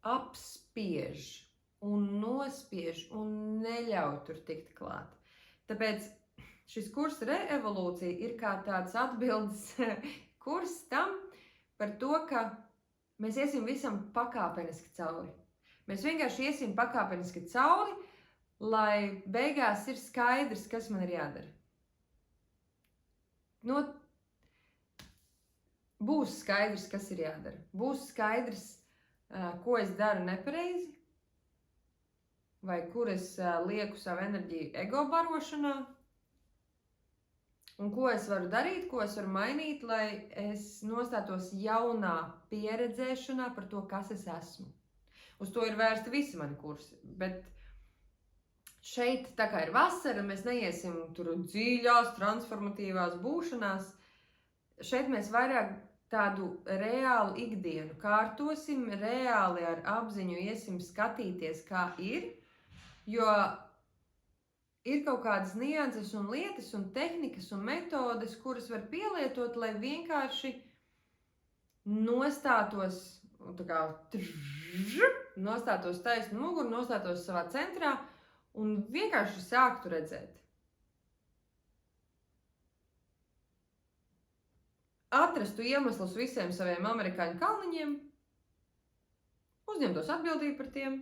apspiež un nospiež un neļauj tur tikt klāt. Tāpēc šis kurs reevolūcija ir kā tāds atbildes kurs tam par to, ka mēs iesim visam pakāpeniski cauri. Mēs vienkārši iesim pakāpeniski cauri, lai beigās ir skaidrs, kas man ir jādara. Būs skaidrs, kas ir jādara. Būs skaidrs, ko es daru nepareizi, vai kur es lieku savu enerģiju ego barošanā, un ko es varu darīt, ko es varu mainīt, lai es nostātos jaunā pieredzēšanā par to, kas es esmu. Uz to ir vērsti visi mani kursi, bet šeit, tā kā ir vasara, mēs neiesim tur dziļās, transformatīvās būšanās. Šeit mēs vairāk tādu reālu ikdienu kārtosim, reāli ar apziņu iesim skatīties, kā ir, jo ir kaut kādas nianses un lietas un tehnikas un metodes, kuras var pielietot, lai vienkārši nostātos un tā kā nostātos taisnu muguru, nostātos savā centrā un vienkārši sāktu redzēt. Atrastu iemeslus visiem saviem amerikāņu kalniņiem, uzņemtos atbildību par tiem,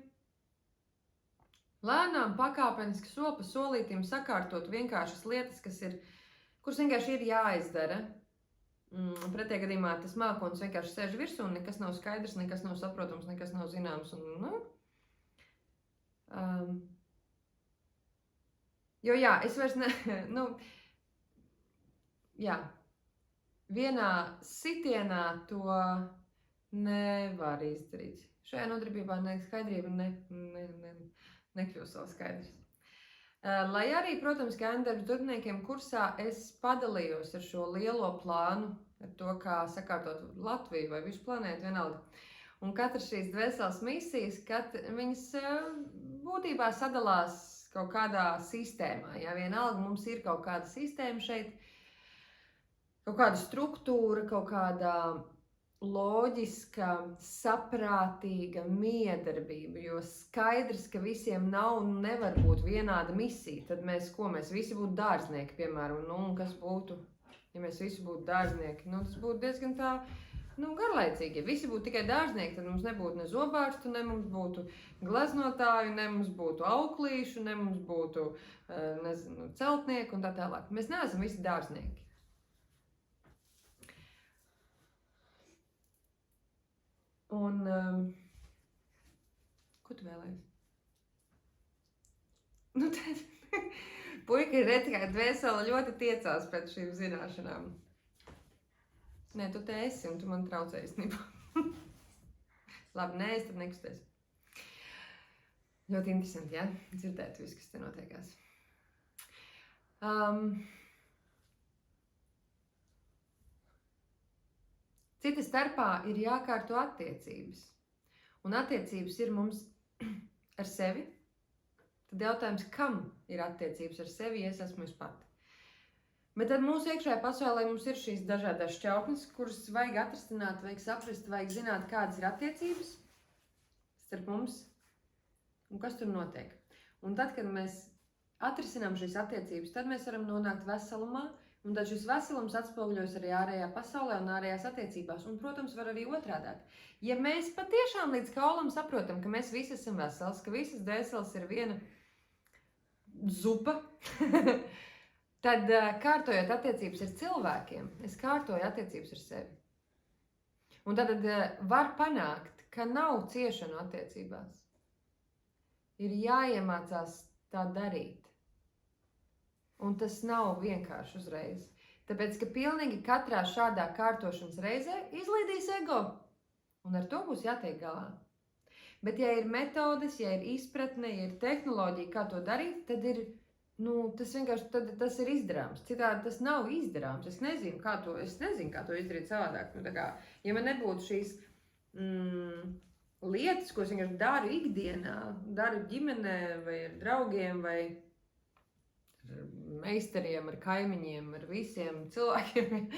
lēnām, pakāpeniski, soli pa solītim sakārtot vienkāršas lietas, kuras vienkārši ir jāizdara. Pretējā gadījumā tas mākonis vienkārši sēž virsū un nekas nav skaidrs, nekas nav saprotams, nekas nav zināms. Jo jā, es vairs vienā sitienā to nevar izdarīt. Šajā nodarbībā skaidrība nekļūst vēl skaidrs. Lai arī, protams, kā darbs darbiniekiem kursā es padalījos ar šo lielo plānu, ar to, kā sakārtot Latviju vai visu planētu vienalga. Un katrs šīs dvēseles misijas, viņas būtībā sadalās kaut kādā sistēmā. Ja vienalga mums ir kaut kāda sistēma šeit, kaut kāda struktūra, kaut kāda loģiska, saprātīga miedarbība, jo skaidrs, ka visiem nav un nevar būt vienāda misija. Tad mēs visi būtu dārznieki, piemēram, un kas būtu, ja mēs visi būtu dārznieki, tas būtu diezgan tā, garlaicīgi. Ja visi būtu tikai dārznieki, tad mums nebūtu ne zobārstu, ne mums būtu gleznotāju, ne mums būtu auklīšu, ne mums būtu, celtnieku un tā tālāk. Mēs neesam visi dārznieki. Un, ko tu vēlējies? Puika ir redz, kā dvēsele ļoti tiecās pēc šīm zināšanām. Nē, tu te esi un tu man traucē īstenībā. Labi, nē, es tad nekusties. Ļoti interesanti, ja? Dzirdēt visu, kas te notiekās. Cita starpā ir jākārto attiecības. Un attiecības ir mums ar sevi. Tad jautājums, kam ir attiecības ar sevi, ja es esmu es pati. Bet tad mūsu iekšējā pasaulē mums ir šīs dažādas šķautnes, kuras vajag atrisināt, vajag saprast, vajag zināt, kādas ir attiecības starp mums un kas tur notiek. Un tad, kad mēs atrisinām šīs attiecības, tad mēs varam nonākt veselumā. Un tad šis veselums atspoguļojas arī ārējā pasaulē un ārējās attiecībās. Un, protams, var arī otrādāk. Ja mēs patiešām līdz kaulam saprotam, ka mēs visi esam vesels, ka visas dvēseles ir viena zupa, tad kārtojot attiecības ar cilvēkiem, es kārtoju attiecības ar sevi. Un tad var panākt, ka nav ciešanu attiecībās. Ir jāiemācās tā darīt. Un tas nav vienkārši uzreiz. Tāpēc, ka pilnīgi katrā šādā kārtošanas reizē izlīdīs ego. Un ar to būs jātiek galā. Bet ja ir metodes, ja ir izpratne, ja ir tehnoloģija, kā to darīt, tad ir, tas vienkārši tas ir izdarāms. Citādi tas nav izdarāms. Es nezinu, kā to izdarīt savādāk. Ja man nebūtu šīs lietas, ko es vienkārši daru ikdienā, daru ģimenē vai ar draugiem vai meistariem, ar kaimiņiem, ar visiem cilvēkiem.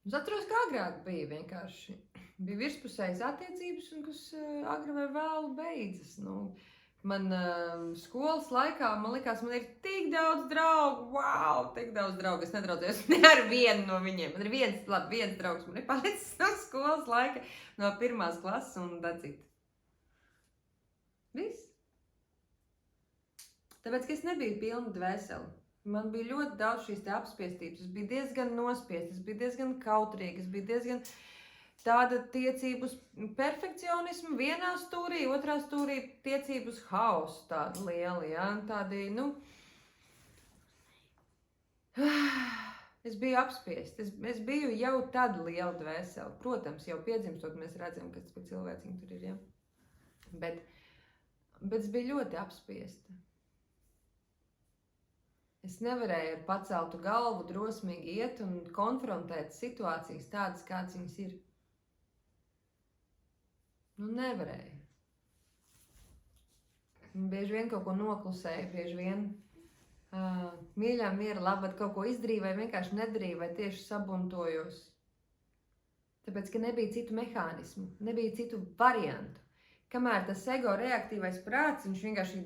Es atceros, kā agrāk bija vienkārši. Bija virspusējas attiecības, un kas agri vai vēlu beidzas. Man skolas laikā, man likās, man ir tik daudz draugu. Wow, tik daudz draugu. Es nedraudzējos ne ar vienu no viņiem. Man ir viens draugs, man ir palicis no skolas laika, no 1. klases un that's it. Viss. Tāpēc, ka es nebiju pilna dvēseli. Man bija ļoti daudz šīs te apspiestības. Es biju diezgan nospiest, es biju diezgan kautrīga, es biju diezgan tāda tiecība uz perfekcionismu vienā stūrī, otrā stūrī tiecība uz hausu tāda liela, ja? Tādi, es biju apspiest. Es biju jau tad liela dvēseli. Protams, jau piedzimstot mēs redzam, kas par cilvēciņu tur ir, ja? Bet es biju ļoti apspiesta. Es nevarēju ar paceltu galvu drosmīgi iet un konfrontēt situācijas tādas, kādas viņas ir. Nevarēju. Bieži vien kaut ko noklusēju, bieži vien mīļā miera labad kaut ko izdarīju vai vienkārši nedarīju vai tieši sabuntojos. Tāpēc, ka nebija citu mehānismu, nebija citu variantu. Kamēr tas ego reaktīvais prāts, viņš vienkārši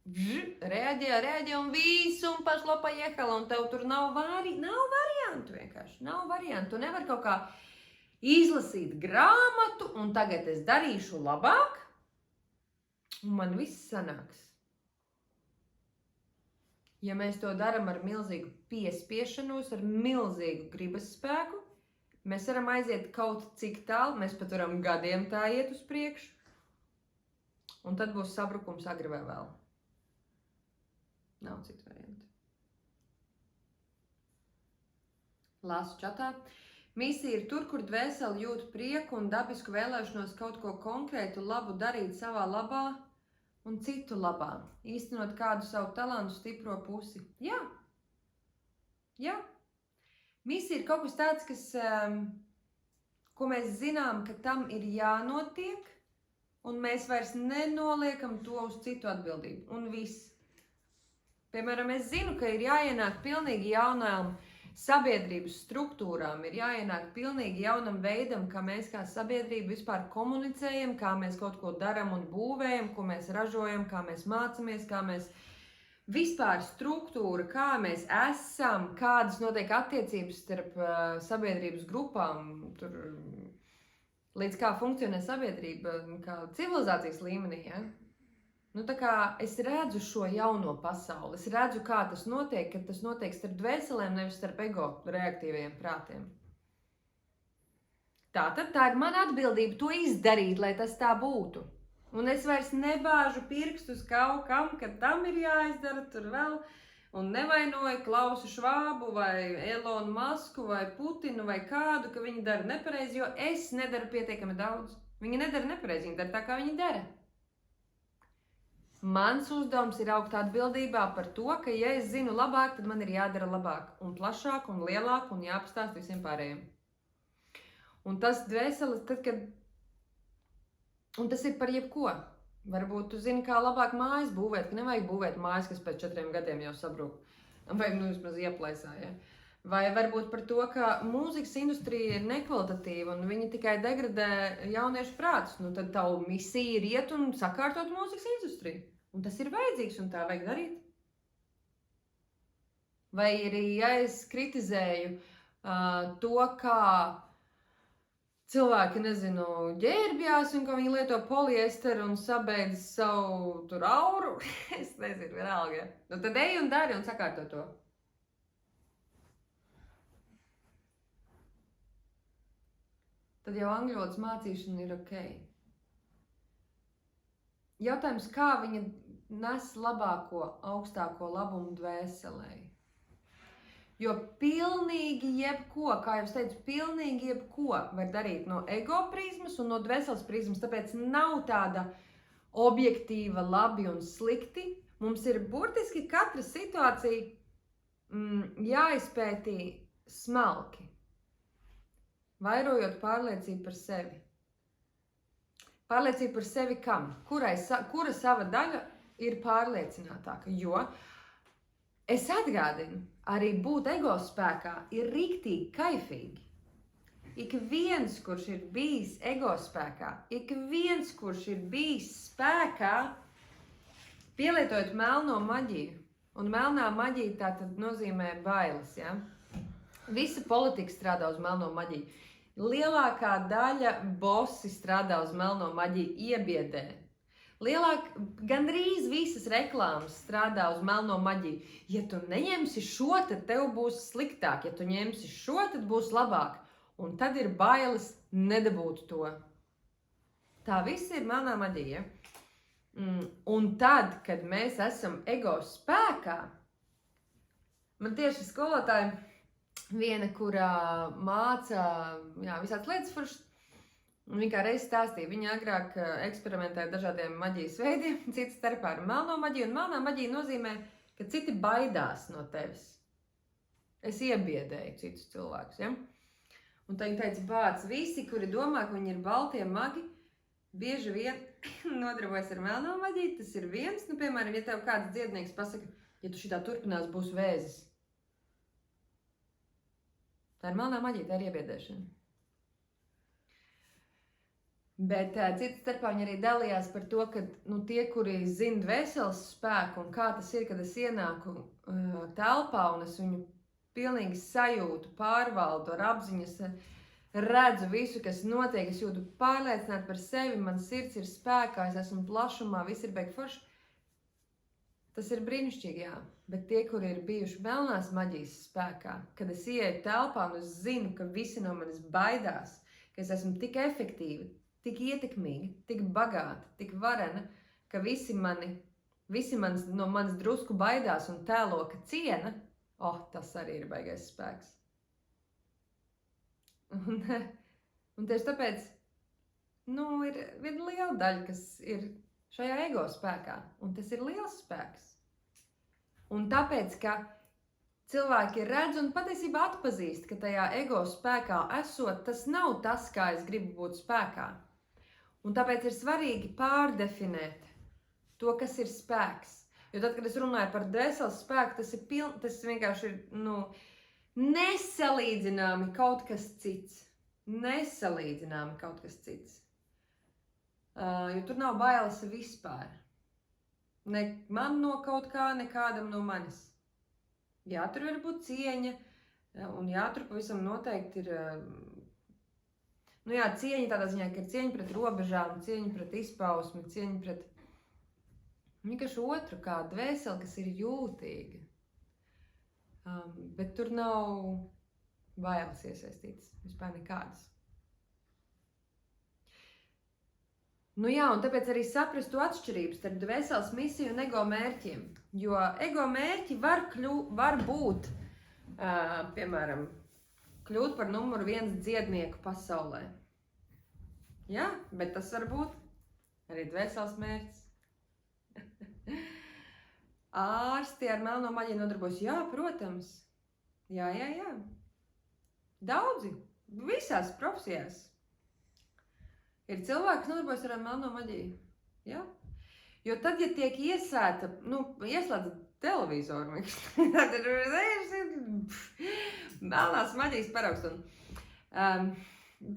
reaģē un visu un pašlo paiehala, un tev tur nav variantu vienkārši, nav variantu. Tu nevar kaut kā izlasīt grāmatu, un tagad es darīšu labāk, un man viss sanāks. Ja mēs to darām ar milzīgu piespiešanos, ar milzīgu gribas spēku, mēs varam aiziet kaut cik tālu, mēs pat varam gadiem tā iet uz priekšu, un tad būs sabrukums agri vai vēl. Nav citu variantu. Lasu čatā. Misija ir tur, kur dvēseli jūt prieku un dabisku vēlēšanos kaut ko konkrētu labu darīt savā labā un citu labā. Īstenot kādu savu talantu stipro pusi. Jā. Jā. Misija ir kaut kas tāds, ko mēs zinām, ka tam ir jānotiek, un mēs vairs nenoliekam to uz citu atbildību. Un viss. Piemēram, es zinu, ka ir jāienāk pilnīgi jaunām sabiedrības struktūrām, ir jāienāk pilnīgi jaunam veidam, kā mēs kā sabiedrība vispār komunicējam, kā mēs kaut ko daram un būvējam, ko mēs ražojam, kā mēs mācamies, kā mēs vispār struktūra, kā mēs esam, kādas notiek attiecības starp sabiedrības grupām, tur, līdz kā funkcionē sabiedrība, kā civilizācijas līmenī, ja? Nu, tā kā es redzu šo jauno pasauli, es redzu, kā tas notiek, kad tas notiek starp dvēselēm, nevis starp ego reaktīvajiem prātiem. Tātad tā ir mana atbildība to izdarīt, lai tas tā būtu. Un es vairs nebāžu pirkstus kaut kam, ka tam ir jāizdara tur vēl, un nevainoju Klausu Švābu vai Elonu Masku vai Putinu vai kādu, ka viņi dara nepareizi, jo es nedaru pietiekami daudz. Viņi nedara nepareizi, viņi dara tā, kā viņi dara. Mans uzdevums ir augt atbildībā par to, ka ja es zinu labāk, tad man ir jādara labāk, un plašāk, un lielāk, un jāpastāst visiem pārējiem. Un tas dvēseles, tad, kad... Un tas ir par jebko. Varbūt tu zini, kā labāk mājas būvēt, ka nevajag būvēt mājas, kas pēc 4 gadiem jau sabrūk. Vai vismaz ieplaisā, ja? Vai varbūt par to, ka mūzikas industrija ir nekvalitatīva, un viņi tikai degradē jauniešu prātus. Nu, tad tavu misija ir iet un sakārtot mūzikas industriju. Un tas ir vajadzīgs, un tā vajag darīt. Vai arī, ja es kritizēju to, kā cilvēki, nezinu, ģērbjās, un ka viņi lieto poliesteru un sabeidz savu tur auru, es nezinu, vienalga. Nu, tad ej un dari un sakārto to. Tad jau angļu valodas mācīšana ir ok. Jautājums, kā viņa nes labāko, augstāko labumu dvēselē. Jo pilnīgi jebko, kā jau es teicu, pilnīgi jebko var darīt no ego prizmas un no dvēseles prizmas, tāpēc nav tāda objektīva labi un slikti. Mums ir burtiski katra situācija jāizpētī smalki, vairojot pārliecību par sevi. Pārliecība par sevi kam? Kura sava daļa ir pārliecinātāka? Jo es atgādinu, arī būt ego spēkā ir riktīgi kaifīgi. Ik viens, kurš ir bijis ego spēkā, ik viens, kurš ir bijis spēkā, pielietojot melno maģiju. Un melnā maģija tā tad nozīmē bailes, ja? Visa politika strādā uz melno maģiju. Lielākā daļa bosi strādā uz melno maģiju, iebiedē. Gandrīz visas reklāmas strādā uz melno maģiju. Ja tu neņemsi šo, tad tev būs sliktāk. Ja tu ņemsi šo, tad būs labāk. Un tad ir bailes nedabūt to. Tā viss ir melnā maģija. Un tad, kad mēs esam ego spēkā, man tieši skolotāji viena, kurā māca visādas lietas foršas, un viņa kā reiz stāstīja, viņa agrāk eksperimentēja dažādiem maģijas veidiem, citas starpā ar melno maģiju, un melnā maģija nozīmē, ka citi baidās no tevis. Es iebiedēju citus cilvēkus, ja? Un tā viņa teica, bāc, visi, kuri domā, ka viņi ir baltie magi, bieži vien nodarbojas ar melno maģiju, tas ir viens, nu, piemēram, ja tev kāds dziednieks pasaka, ja tu šitā turpinās, būs vēzis. Tā ir melnā maģija, tā ir iebiedēšana. Bet cits starpā viņi arī dalījās par to, ka tie, kuri zina dvēseles spēku un kā tas ir, kad es ienāku telpā un es viņu pilnīgi sajūtu, pārvaldu ar apziņas, redzu visu, kas notiek, es jūtu pārliecināti par sevi, man sirds ir spēkā, es esmu plašumā, viss ir beig forši. Tas ir brīnišķīgi, jā. Bet tie, kuri ir bijuši melnās maģijas spēkā, kad es ieeju telpā un es zinu, ka visi no manis baidās, ka es esmu tik efektīva, tik ietekmīga, tik bagāta, tik varena, ka visi no manis drusku baidās un tēlo, ka ciena, tas arī ir baigais spēks. Un tieši tāpēc, ir viena liela daļa, kas ir šajā ego spēkā, un tas ir liels spēks. Un tāpēc, ka cilvēki redz un patiesībā atpazīst, ka tajā ego spēkā esot, tas nav tas, kā es gribu būt spēkā. Un tāpēc ir svarīgi pārdefinēt to, kas ir spēks. Jo tad, kad es runāju par dvēseles spēku, tas vienkārši ir nesalīdzināmi kaut kas cits. Nesalīdzināmi kaut kas cits. Jo tur nav bailes vispār. Ne man no kaut kā, nekādam no manis. Jā, tur var būt cieņa, un jā, tur pavisam noteikti ir... cieņa tādā ziņā, ka ir cieņa pret robežām, cieņa pret izpausmi, cieņa pret vienkārši otru kā dvēseli, kas ir jūtīga. Bet tur nav bailes iesaistītas, vispār nekādas. Un tāpēc arī saprast to atšķirības starp dvēseles misiju un ego mērķiem. Jo ego mērķi var būt, piemēram, kļūt par numuru 1 dziednieku pasaulē. Jā, bet tas var būt arī dvēseles mērķis. Ārsti ar melno maģiju nodarbojas. Jā, protams. Jā. Daudzi, visās profesijās. Ir cilvēki, kas nodarbojas ar melno maģiju. Jā. Jo tad, ja tiek ieslēgta televizoru, tad ir melnās maģijas paraugs.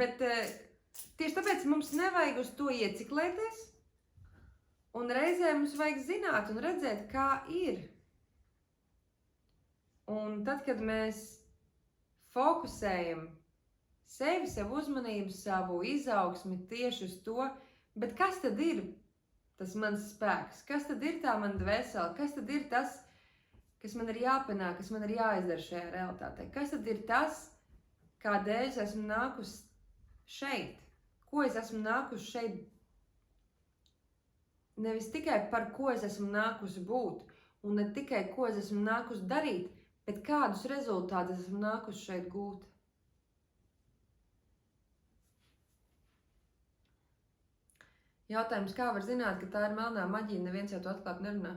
Bet tieši tāpēc mums nevajag uz to ieciklēties, un reizē mums vajag zināt un redzēt, kā ir. Un tad, kad mēs fokusējam sevi, savu uzmanību, savu izaugsmi tieši uz to, bet kas tad ir tas mans spēks? Kas tad ir tā mana dvēsele? Kas tad ir tas, kas man ir jāpanāk, kas man ir jāizdara šajā realitātē? Kas tad ir tas, kādēļ es esmu nākus šeit? Ko es esmu nākus šeit? Nevis tikai par ko es esmu nākus būt, un ne tikai ko es esmu nākus darīt, bet kādus rezultātus esmu nākus šeit gūt. Jautājums, kā var zināt, ka tā ir melnā maģija, neviens jau to atklāt nerunā?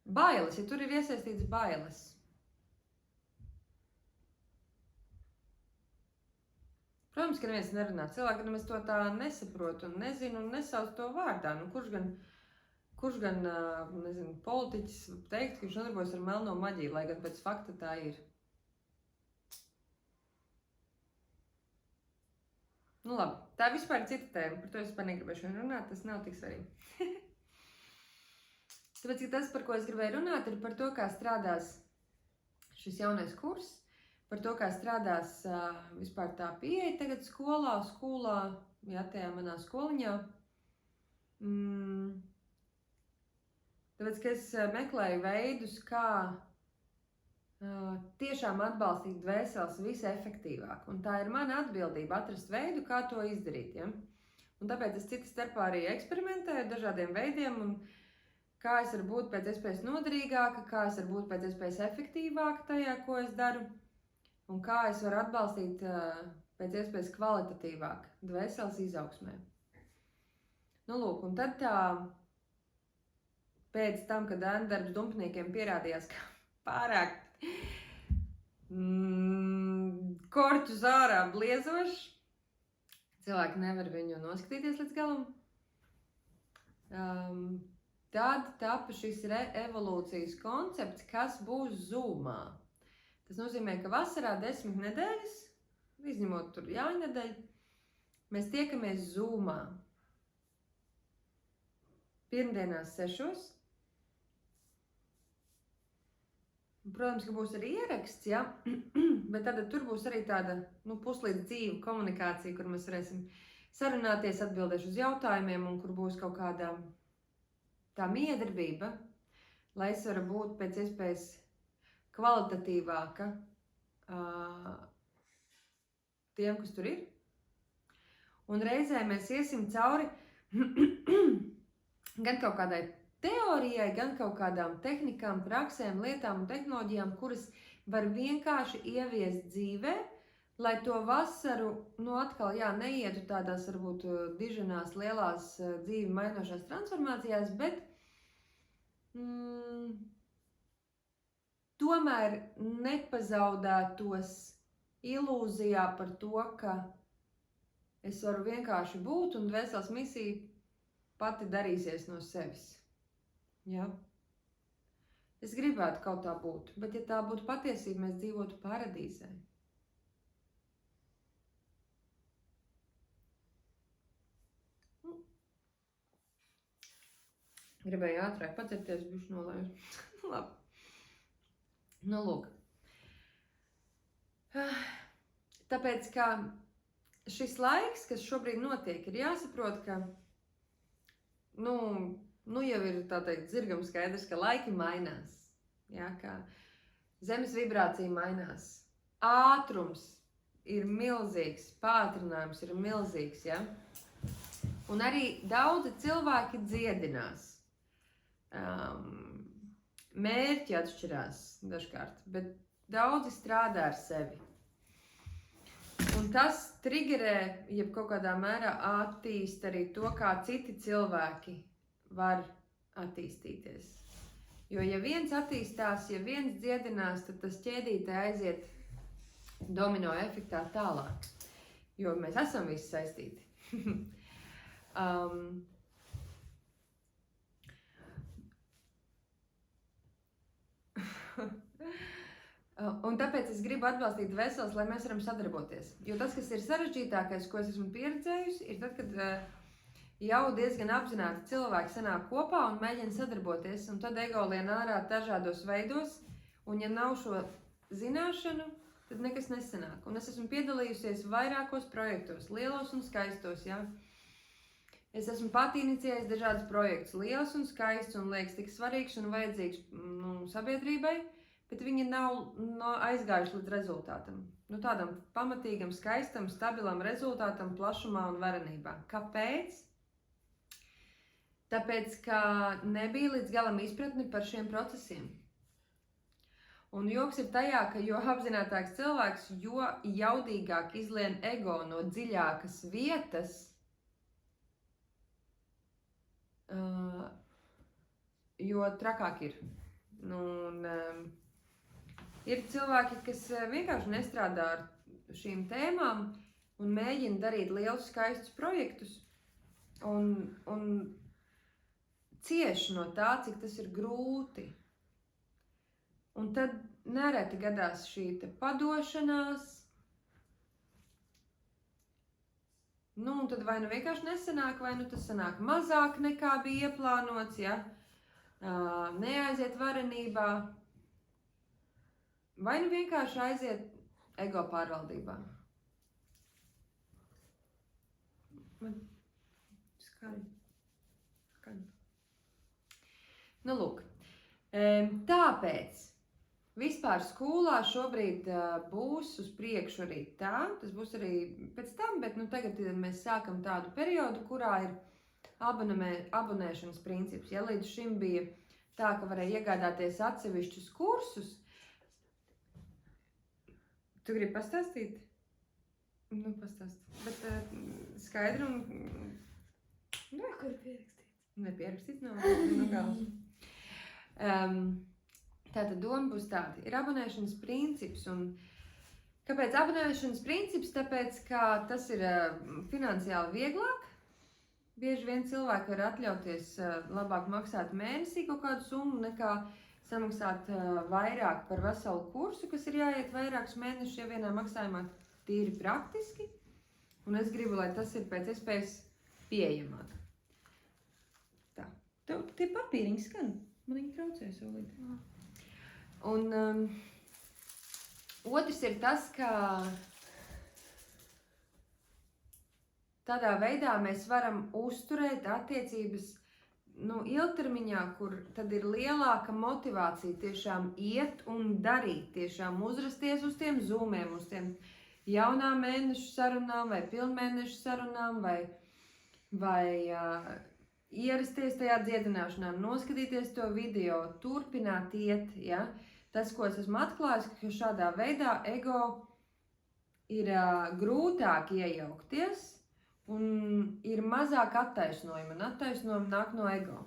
Bailes, ja tur ir iesaistīts bailes. Protams, ka neviens nerunā. Cilvēki nemaz to tā nesaprot un nezinu un nesauc to vārdā. Kurš gan politiķis teikt, ka viņš nodarbojas ar melno maģiju, lai gan pēc fakta tā ir. Labi, tā vispār ir cita tēma, par to es negribēšu runāt, tas nav tik svarīgi. Tāpēc, ka tas, par ko es gribēju runāt, ir par to, kā strādās šis jaunais kurs, par to, kā strādās vispār tā pieeja tagad skolā, tajā manā skoliņā. Tāpēc, ka es meklēju veidus, kā tiešām atbalstīt dvēseles visefektīvāk. Un tā ir mana atbildība atrast veidu, kā to izdarīt. Ja? Un tāpēc es citas starpā arī eksperimentēju ar dažādiem veidiem, un kā es varu būt pēc iespējas noderīgāka, kā es varu būt pēc iespējas efektīvāka tajā, ko es daru, un kā es varu atbalstīt pēc iespējas kvalitatīvāk dvēseles izaugsmē. Lūk, un tad tā, pēc tam, kad darbs dumpniekiem pierādījās, ka pārāk korķus ārā bliezošs, cilvēki nevar viņu noskatīties līdz galam. Tad tapa šis evolūcijas koncepts, kas būs Zoomā. Tas nozīmē, ka vasarā 10 nedēļas, izņemot tur jāņa nedēļu, mēs tiekamies Zoomā. pirmdienās 6. Protams, ka būs arī ieraksts, ja? Bet tad tur būs arī tāda puslīdz dzīva komunikācija, kur mēs varēsim sarunāties, atbildēšu uz jautājumiem un kur būs kaut kāda tā miedarbība, lai es varu būt pēc iespējas kvalitatīvāka tiem, kas tur ir. Un reizē mēs iesim cauri gan kaut kādai teorijai, gan kaut kādām tehnikām, praksēm, lietām un tehnoloģijām, kuras var vienkārši ieviest dzīvē, lai to vasaru, atkal, neietu tādās varbūt diženās, lielās dzīvi mainošās transformācijās, bet tomēr nepazaudētos ilūzijā par to, ka es varu vienkārši būt un dvēseles misija pati darīsies no sevis. Ja? Es gribētu kaut tā būt, bet ja tā būtu patiesība, mēs dzīvotu paradīzē. Gribēju ātrāk pacerties, bišķi nolaižu. Labi. Lūk. Tāpēc, ka šis laiks, kas šobrīd notiek, ir jāsaprot, ka jau ir tā teikt dzirgam skaidrs, ka laiki mainās. Ja, ka zemes vibrācija mainās. Ātrums ir milzīgs, pātrinājums ir milzīgs, ja? Un arī daudzi cilvēki dziedinās. Mērķi atšķirās dažkārt, bet daudzi strādā ar sevi. Un tas triggerē, jeb kaut kādā mērā attīst arī to, kā citi cilvēki var attīstīties. Jo ja viens attīstās, ja viens dziedinās, tad tas ķēdītē aiziet domino efektā tālāk. Jo mēs esam visi saistīti. Un tāpēc es gribu atbalstīt dvēseles, lai mēs varam sadarboties. Jo tas, kas ir sarežģītākais, ko es esmu pieredzējusi, ir tad, kad jau diezgan apzināti cilvēki sanāk kopā un mēģina sadarboties, un tad ego lien ārā dažādos veidos, un ja nav šo zināšanu, tad nekas nesanāk. Un es esmu piedalījusies vairākos projektos, lielos un skaistos, ja. Es esmu pati inicijējis dažādus projektus, liels un skaists, un liekas tik svarīgs un vajadzīgs sabiedrībai, bet viņi nav aizgājuši līdz rezultātam. Tādam pamatīgam, skaistam, stabilam rezultātam plašumā un varenībā. Kāpēc? Tāpēc, ka nebija līdz galam izpratni par šiem procesiem. Un joks ir tajā, ka jo apzinātāks cilvēks, jo jaudīgāk izlien ego no dziļākas vietas, jo trakāk ir. Ir cilvēki, kas vienkārši nestrādā ar šīm tēmām un mēģina darīt lielus skaistus projektus un cieš no tā, cik tas ir grūti. Un tad nereti gadās šī padošanās. Un tad vai vienkārši nesanāk, vai tas sanāk mazāk nekā bija ieplānots, ja? Neaiziet varenībā. Vai vienkārši aiziet ego pārvaldībā? Man skaļi. Lūk. Tāpēc vispār skolā šobrīd būs uz priekšu arī tā, tas būs arī pēc tam, bet tagad mēs sākam tādu periodu, kurā ir abonēšanas princips. Ja līdz šim bija tā, ka varēja iegādāties atsevišķus kursus, tu gribi pastāstīt? Pastāst. Bet skaidri un... Kur pierakstīts? Nepierakstīts nav galas. Tātad doma būs tāda. Ir abonēšanas princips. Un kāpēc abonēšanas princips? Tāpēc, ka tas ir finansiāli vieglāk. Bieži vien cilvēki var atļauties labāk maksāt mēnesī kaut kādu summu, nekā samaksāt vairāk par veselu kursu, kas ir jāiet vairākus mēnešus jau vienā maksājumā tīri praktiski. Un es gribu, lai tas ir pēc iespējas pieejamāk. Tā. Tev tie papīriņi skan. Man viņi traucēja solīt. Un otrs ir tas, ka tādā veidā mēs varam uzturēt attiecības ilgtermiņā, kur tad ir lielāka motivācija tiešām iet un darīt, tiešām uzrasties uz tiem zūmiem, uz tiem jaunā mēneša sarunām vai pilnmēneša sarunām vai ierasties tajā dziedināšanā, noskatīties to video, turpināt iet, ja? Tas, ko es esmu atklājis, ka šādā veidā ego ir grūtāk iejaukties un ir mazāk attaisnojumi, un attaisnojumi nāk no ego.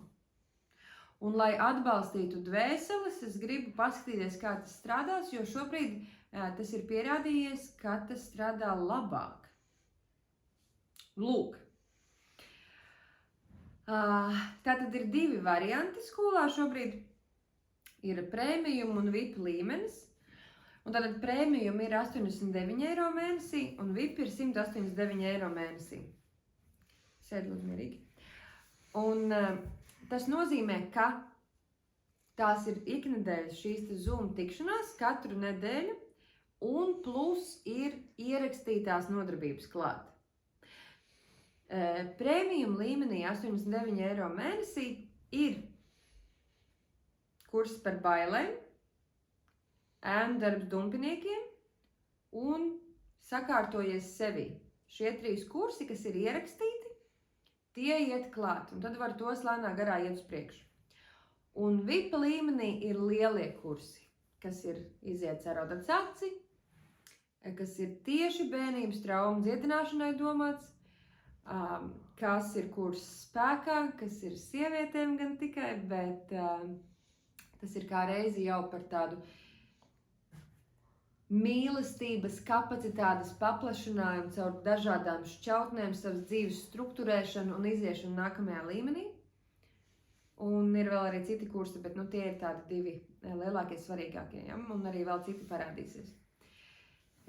Un, lai atbalstītu dvēseles, es gribu paskatīties, kā tas strādās, jo šobrīd tas ir pierādījies, ka tas strādā labāk. Lūk. Tātad ir 2 varianti skolā šobrīd. Ir prēmijum un VIP līmenis. Un tātad prēmijum ir 89 eiro mēnesī un VIP ir 189 eiro mēnesī. Sēd lūdzu mierīgi. Un tas nozīmē, ka tās ir iknedēļas šīs Zoom tikšanās katru nedēļu un plus ir ierakstītās nodarbības klāt. Prēmijum līmenī 89 eiro mēnesī ir kurs par bailēm, ēnu darbs dumpiniekiem un sakārtojies sevi. Šie 3 kursi, kas ir ierakstīti, tie iet klāt, un tad var tos lēnā garā iet uz priekšu. Un VIP līmenī ir lielie kursi, kas ir iziet cerot aci, kas ir tieši bērnības traumu dziedināšanai domāts, kas ir kurs spēkā, kas ir sievietēm gan tikai, bet tas ir kā reizi jau par tādu mīlestības kapacitātes paplašinājumu caur dažādām šķautnēm, savas dzīves struktūrēšanu un iziešanu nākamajā līmenī. Un ir vēl arī citi kursi, bet tie ir tādi 2 lielākie, svarīgākie, ja? Un arī vēl citi parādīsies.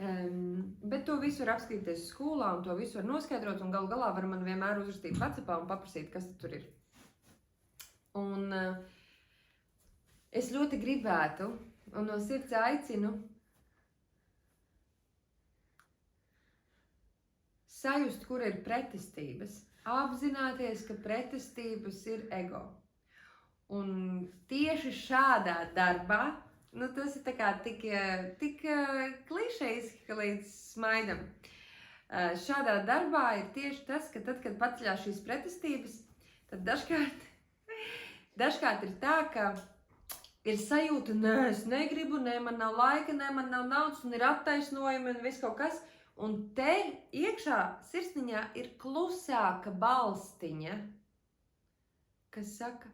Bet to visu var apskatīties skolā un to visu var noskaidrot un galu galā var man vienmēr uzrakstīt WhatsAppā un paprasīt, kas tur ir. Un es ļoti gribētu un no sirds aicinu sajust, kur ir pretestības, apzināties, ka pretestības ir ego. Un tieši šādā darbā, tas ir tā kā tik klišejiski, ka līdz smaidam. Šādā darbā ir tieši tas, ka tad, kad paceļās šīs pretestības, tad dažkārt ir tā, ka ir sajūta, nē, es negribu, nē, man nav laika, nē, man nav naudas, un ir attaisnojumi un viss kaut kas. Un te iekšā sirsniņā ir klusāka balstiņa, kas saka,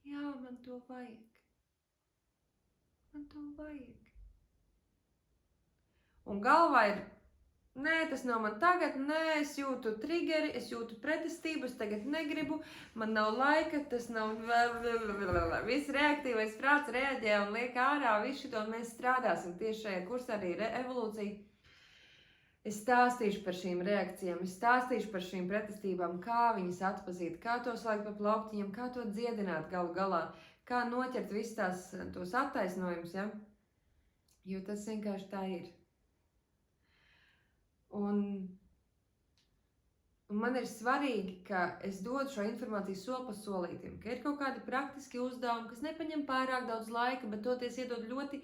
jā, man to vajag. Man to vajag. Un galvā ir, nē, tas nav man tagad, nē, es jūtu triggeri, es jūtu pretestību, es tagad negribu, man nav laika, tas nav, viss reaktīvais prāts reaģē un liek ārā, visu šito mēs strādāsim tieši šajā kursā arī evolūcija. Es stāstīšu par šīm reakcijām, es stāstīšu par šīm pretestībām, kā viņas atpazīt, kā to slēgt pa plauktiņiem, kā to dziedināt galu galā, kā noķert visus tos attaisnojumus, ja? Jo tas vienkārši tā ir. Un man ir svarīgi, ka es dodu šo informāciju soli pa solītim, ka ir kaut kādi praktiski uzdevumi, kas nepaņem pārāk daudz laika, bet toties iedod ļoti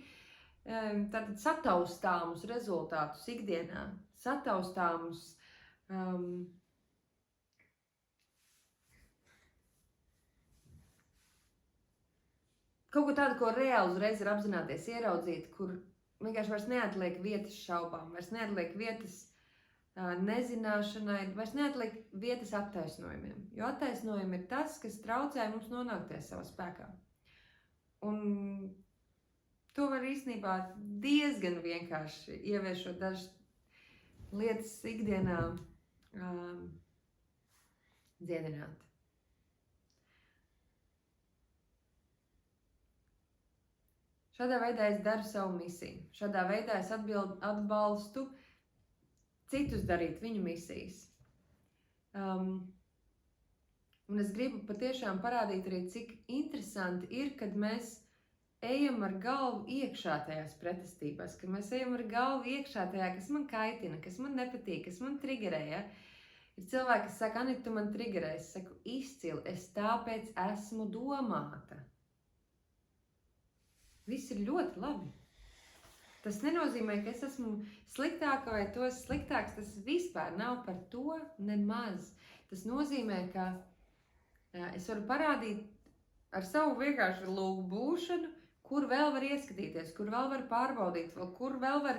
tātad sataustāmus rezultātus ikdienā, sataustāmus kaut ko tādu, ko reāli uzreiz ir apzināties, ieraudzīt, kur vienkārši vairs neatliek vietas šaubām, vairs neatliek vietas nezināšanai, vairs neatliek vietas attaisnojumiem, jo attaisnojumi ir tas, kas traucē mums nonākties savā spēkā. Un to var īstenībā diezgan vienkārši ieviešot dažas lietas ikdienā dziedināt. Šādā veidā es daru savu misiju. Šādā veidā es atbalstu citus darīt viņu misijas. Un es gribu patiešām parādīt arī, cik interesanti ir, kad mēs ejam ar galvu iekšā tajās pretestībās, kad mēs ejam ar galvu iekšā tajā, kas man kaitina, kas man nepatīk, kas man trigerē. Ja? Ir cilvēki, kas saka, Anita, tu man trigerē. Es saku, izcili, es tāpēc esmu domāta. Viss ir ļoti labi. Tas nenozīmē, ka es esmu sliktāka vai tu esi sliktāks. Tas vispār nav par to nemaz. Tas nozīmē, ka es varu parādīt ar savu vienkārši lūgu būšanu, kur vēl var ieskatīties, kur vēl var pārbaudīt, kur vēl var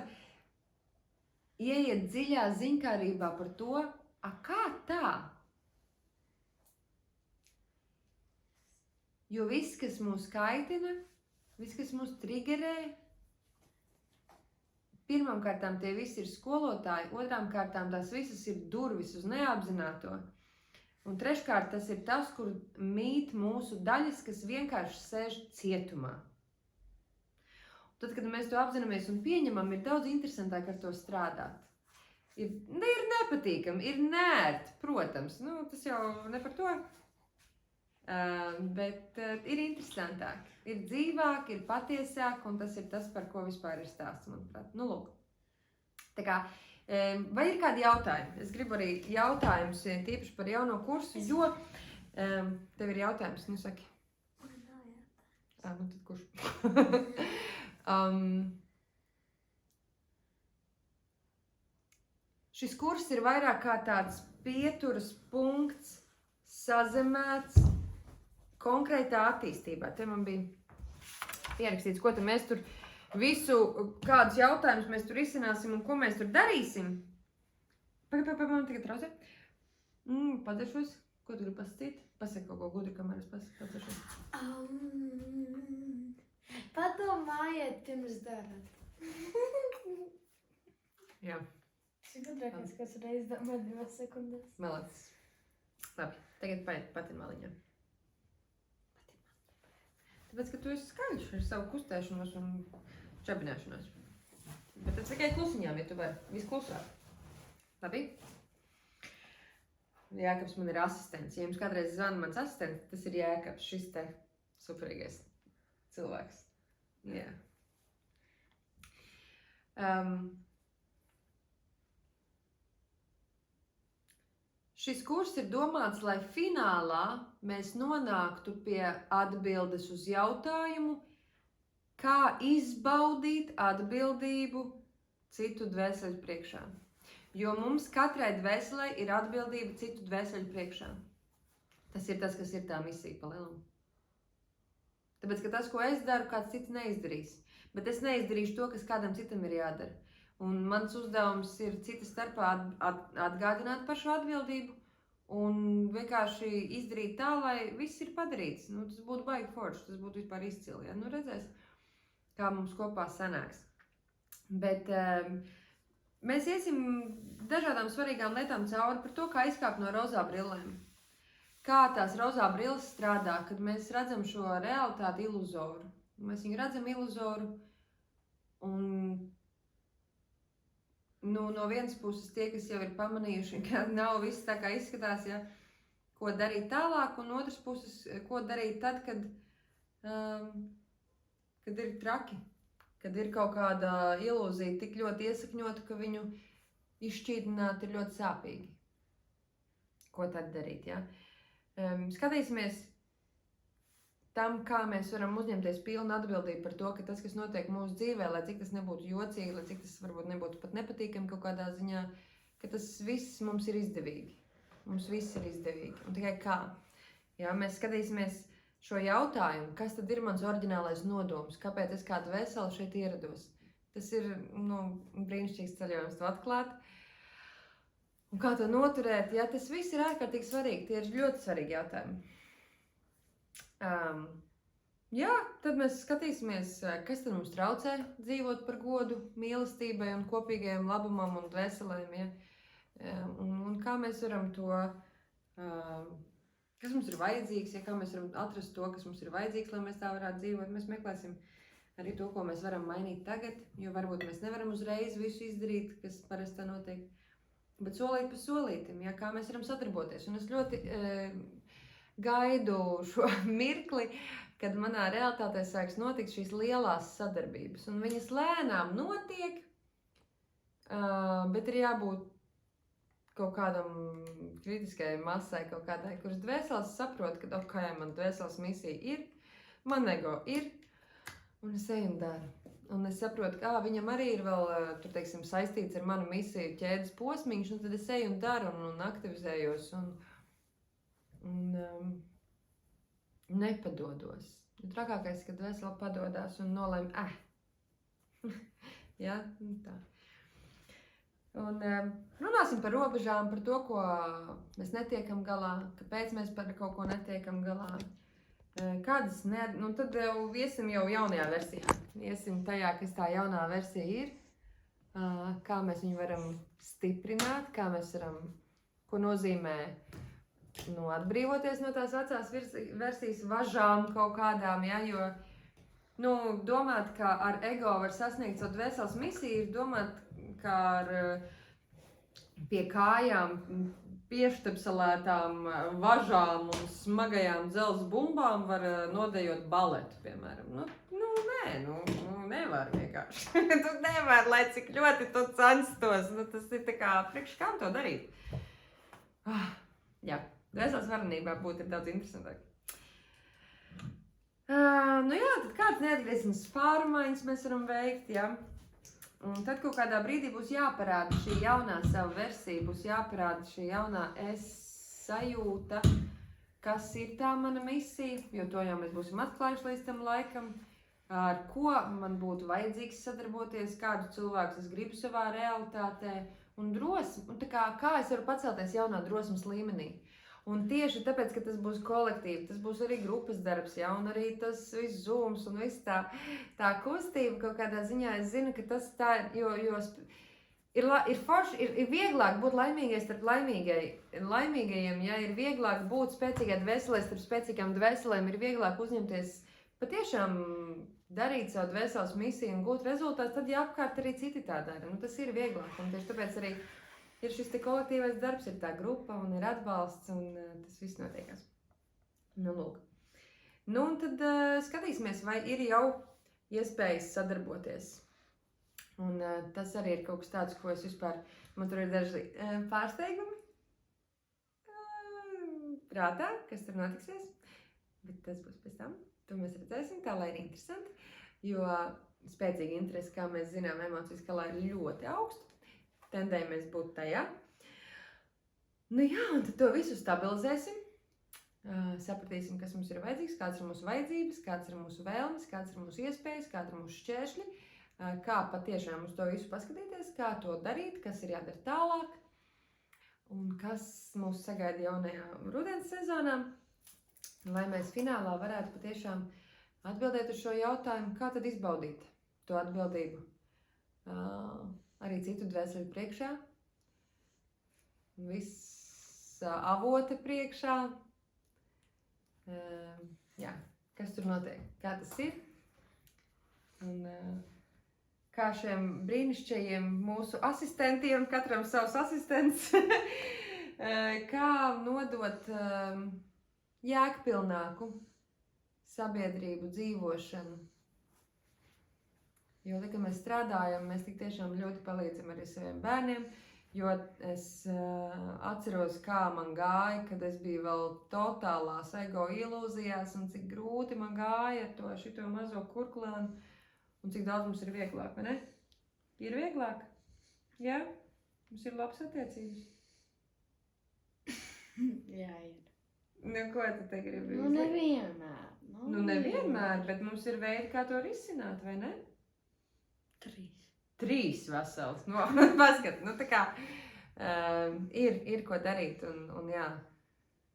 ieiet dziļā ziņkārībā par to, kā tā? Jo viss, kas mūs kaitina, viss, kas mūs trigerē, pirmām kārtām tie visi ir skolotāji, otrām kārtām tās visas ir durvis uz neapzināto. Un treškārt tas ir tas, kur mīt mūsu daļas, kas vienkārši sēž cietumā. Tad, kad mēs to apzināmies un pieņemam, ir daudz interesantāk ar to strādāt. Ir nepatīkami, ir nērti, protams. Tas jau ne par to. Bet ir interesantāk, ir dzīvāk, ir patiesāk, un tas ir tas, par ko vispār ir stāsts, manuprāt. Lūk. Tā kā, vai ir kādi jautājumi? Es gribu arī jautājumus tīpaši par jauno kursu, jo tev ir jautājums, saki. Tad kurš? Šis kurs ir vairāk kā tāds pieturas punkts, sazemēts konkrētā attīstībā. Te man bija pierakstīts, ko tad mēs tur visu, kādus jautājumus mēs tur izcināsim un ko mēs tur darīsim. Man tagad traucē. Padešos. Ko tu gribi pasakīt? Pasaki kaut ko gudri, kamēr es padešos. Padomājiet, pirms darat. Jā. Tas ir gudrākais, kas reiz man 2 sekundes. Melācis. Labi, tagad pati maliņā. Tāpēc, ka tu esi skaļš ar savu kustēšanos un čabināšanos. Bet tas tikai klusiņām, ja tu vari. Viss klusāk. Labi? Jēkabs man ir asistents. Ja jums kādreiz zvana mans asistents, tas ir Jēkabs, šis te superīgais cilvēks. Jā. Šis kurs ir domāts, lai finālā mēs nonāktu pie atbildes uz jautājumu, kā izbaudīt atbildību citu dvēseli priekšā. Jo mums katrai dvēselei ir atbildība citu dvēseli priekšā. Tas ir tas, kas ir tā misija pa lielam. Tāpēc, ka tas, ko es daru, kāds cits neizdarīs. Bet es neizdarīšu to, kas kādam citam ir jādara. Un mans uzdevums ir cita starpā atgādināt par šo atbildību un vienkārši izdarīt tā, lai viss ir padarīts. Tas būtu baigi forši, tas būtu vispār izcili. Ja? Redzēs, kā mums kopā sanāks. Bet mēs iesim dažādām svarīgām lietām cauri par to, kā izkāpt no rozā brillēm. Kā tās rozā brilles strādā, kad mēs redzam šo realitāti iluzoru. Mēs viņu redzam iluzoru un no vienas puses tie, kas jau ir pamanījuši, ka nav viss tā, kā izskatās, ja, ko darīt tālāk, un otras puses, ko darīt tad, kad ir traki, kad ir kaut kāda ilūzija tik ļoti iesakņota, ka viņu izšķīdināt ir ļoti sāpīgi. Ko tad darīt, ja? Skatīsimies tam, kā mēs varam uzņemties pilnu atbildību par to, ka tas, kas notiek mūsu dzīvē, lai cik tas nebūtu jocīgi, lai cik tas varbūt nebūtu pat nepatīkami kaut kādā ziņā, ka tas viss mums ir izdevīgi. Mums viss ir izdevīgi. Un tikai kā? Jā, mēs skatīsimies šo jautājumu, kas tad ir mans oriģinālais nodoms, kāpēc es kādu veselu šeit ierados. Tas ir brīnišķīgs ceļojums to atklāt. Un kā to noturēt, ja tas viss ir ārkārtīgi svarīgi, tie ir ļoti svarīgi jautājumi. Jā, tad mēs skatīsimies, kas tad mums traucē dzīvot par godu mīlestībai un kopīgajam labumam un dvēselēm, ja? Un kā mēs varam to, kas mums ir vajadzīgs, ja? Kā mēs varam atrast to, kas mums ir vajadzīgs, lai mēs tā varētu dzīvot. Mēs meklēsim arī to, ko mēs varam mainīt tagad, jo varbūt mēs nevaram uzreiz visu izdarīt, kas parasti tā notiek. Bet solīt pa solītim, ja, kā mēs varam sadarboties. Un es ļoti gaidu šo mirkli, kad manā realitātē sāks notikt šīs lielās sadarbības. Un viņas lēnām notiek, bet ir jābūt kaut kādam kritiskai masai, kaut kādai, kuras dvēseles saprot, ka ok, man dvēseles misija ir, man ego ir, un es eju un daru. Un es saprotu, ka viņam arī ir vēl, tur, teiksim, saistīts ar manu misiju ķēdes posmiņš, un tad es eju un daru un aktivizējos un nepadodos. Trakākais, kad dvēsele padodās un nolēma, ja, tā. Un runāsim par robežām, par to, ko mēs netiekam galā, kāpēc mēs par kaut ko netiekam galā. Kādas tad iesim jau jaunajā versijā. Iesim tajā, kas tā jaunā versija ir, kā mēs viņu varam stiprināt, kā mēs varam, ko nozīmē atbrīvoties no tās vecās versijas važām kaut kādām, ja, jo domāt, ka ar ego var sasniegt savu dvēseles misiju, ir domāt, ka ar pie kājām piešķepselētām važām un smagajām dzelzs bumbām var nodejot baletu, piemēram. Nevar vienkārši. Tu nevar, lai cik ļoti tu censtos. Tas ir tā kā, priekš kam to darīt? Jā, dvēseles varenībā būtu daudz interesantāk. Tad kādas neatgriezniskas pārmaiņas mēs varam veikt, ja? Un tad kaut kādā brīdī būs jāparāda šī jaunā sava versija, būs jāparāda šī jaunā es sajūta, kas ir tā mana misija, jo to jau mēs būsim atklājuši līdz tam laikam, ar ko man būtu vajadzīgs sadarboties, kādu cilvēku es gribu savā realitātē, un drosmi, un tā kā es varu pacelties jaunā drosmes līmenī. Un tieši tāpēc, ka tas būs kolektīvi, tas būs arī grupas darbs, ja, un arī tas viss zooms un viss tā kustība kaut kādā ziņā, es zinu, ka tas tā, jo ir forši, ir vieglāk būt laimīgai starp laimīgajiem, ja, ir vieglāk būt spēcīgai dvēselē starp spēcīgām dvēselēm, ir vieglāk uzņemties patiešām darīt savu dvēseles misiju un gūt rezultātus, tad ja apkārt arī citi tā dara, tas ir vieglāk, un tieši tāpēc arī ir šis te kolektīvais darbs, ir tā grupa un ir atbalsts un tas viss notiekās. Lūk. Un tad skatīsimies, vai ir jau iespējas sadarboties. Un tas arī ir kaut kas tāds, ko es vispār, man tur ir daži pārsteigumi prātā, kas tur notiksies, bet tas būs pēc tam. To mēs redzēsim, tā lai ir interesanti, jo spēcīga interese, kā mēs zinām, emocijas skalā ir ļoti augsta. Tendējamies būt tajā. Un tad to visu stabilizēsim, sapratīsim, kas mums ir vajadzīgs, kādas ir mūsu vajadzības, kādas ir mūsu vēlmes, kādas ir mūsu iespējas, kāda ir mūsu šķēršļi, kā patiešām uz to visu paskatīties, kā to darīt, kas ir jādara tālāk un kas mūs sagaida jaunajā rudens sezonā, lai mēs finālā varētu patiešām atbildēt uz šo jautājumu, kā tad izbaudīt to atbildību. Arī citu dvēseli priekšā, viss avota priekšā. Kas tur notiek? Kā tas ir? Un kā šiem brīnišķajiem mūsu asistentiem, katram savs asistents, kā nodot jēgpilnāku sabiedrību dzīvošanu. Jo, kad mēs strādājam, mēs tik tiešām ļoti palīdzam arī saviem bērniem, jo es atceros, kā man gāja, kad es biju vēl totālās ego ilūzijās un cik grūti man gāja ar šito mazo kurklānu un cik daudz mums ir vieglāk, vai ne? Ir vieglāk? Jā? Mums ir labas attiecības? Jā, ir. Ko tu te gribi? Nevienmēr. Nevienmēr, bet mums ir veidi, kā to risināt, vai ne? 3 vesels. Paskat, tā kā ir ko darīt un jā,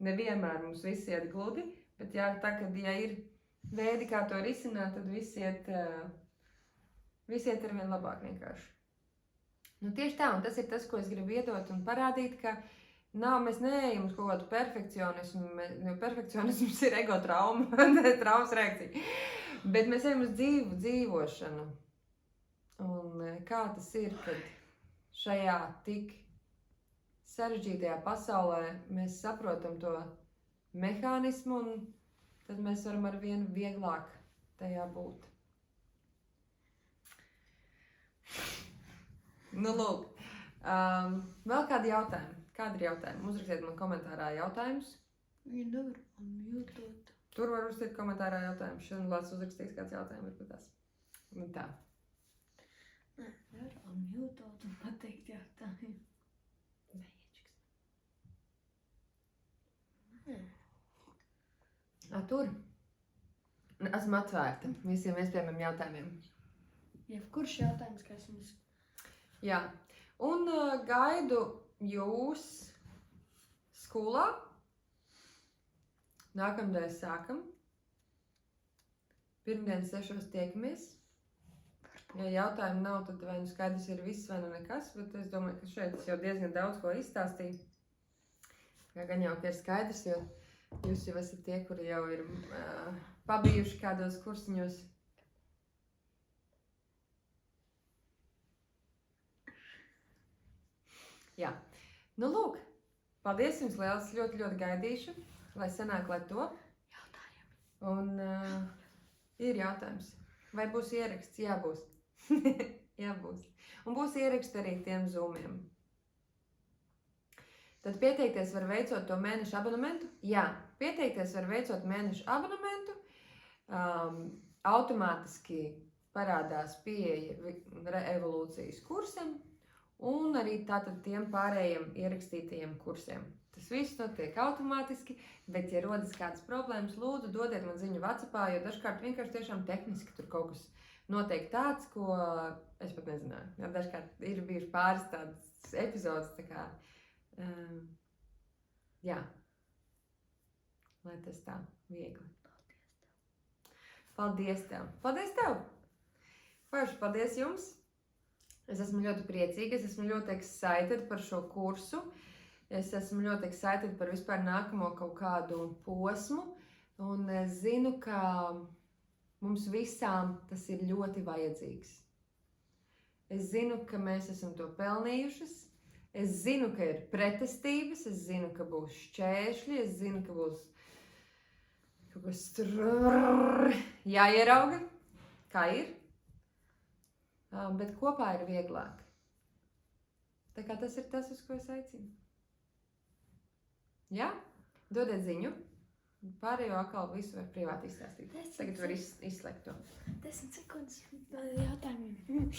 nevienmēr mums viss iet gludi, bet jā, kad ir veidi, kā to risināt, tad viss iet arvien labāk vienkārši. Tieši tā, un tas ir tas, ko es gribu iedot un parādīt, ka mēs neejam uz kaut kādu perfekcionismu, jo perfekcionisms ir ego trauma, traumas reakcija, bet mēs ejam uz dzīvošanu. Un kā tas ir, kad šajā tik sarežģītajā pasaulē mēs saprotam to mehānismu, un tad mēs varam ar vienu vieglāk tajā būt. Nu, lūk. Vēl kādi jautājumi? Kādi ir jautājumi? Uzrakstiet man komentārā jautājumus. Viņa nevar unmutot. Tur var uzrakstīt komentārā jautājumus. Šodien Lācis uzrakstīs kāds jautājums varbūt tās. Un tā. Nē, nevar unmutot un pateikt jautājumu. Tur. Esmu atvērta visiem iespējamiem jautājumiem. Jebkurš jautājums, kas mums... Jā. Un gaidu jūs skolā. Nākamdien sākam. Pirmdien 6 tiekamies. Ja jautājumu nav, tad vai nu skaidrs ir viss vai nu nekas, bet es domāju, ka šeit es jau diezgan daudz ko izstāstīju. Gan jau, ka ir skaidrs, jo jūs jau esat tie, kuri jau ir pabijuši kādos kursiņos. Jā. Nu, lūk. Paldies jums liels. Ļoti, ļoti gaidīšu, lai sanāk, lai to. Jautājumi. Un ir jautājums. Vai būs ieraksts? Jā, būs. Jā, būs. Un būs ieraksts arī tiem zoomiem. Tad pieteikties var veicot to mēnešu abonementu. Jā, pieteikties var veicot mēnešu abonementu. Automātiski parādās pieeja evolūcijas kursam un arī tātad tiem pārējiem ierakstītajiem kursiem. Tas viss notiek automātiski, bet ja rodas kādas problēmas, lūdzu dodiet man ziņu WhatsAppā, jo dažkārt vienkārši tiešām tehniski tur kaut kas notiek tāds, ko es pat nezināju. Ja, dažkārt ir bijuši pāris tādas epizodes, tā kā jā, lai tas tā viegli. Paldies tev! Paldies tev! Forši, paldies jums! Es esmu ļoti priecīga, es esmu ļoti excited par šo kursu. Es esmu ļoti excited par vispār nākamo kaut kādu posmu. Un es zinu, ka mums visām tas ir ļoti vajadzīgs. Es zinu, ka mēs esam to pelnījušas. Es zinu, ka ir pretestības, es zinu, ka būs šķēršļi, es zinu, ka būs kaut kas jāierauga, kā ir, bet kopā ir vieglāk. Tā kā tas ir tas, uz ko es aicinu. Jā? Dodiet ziņu. Pārējo atkal visu var privāti izstāstīt. Tagad var izslēgt to. 10 sekundes jautājumiem.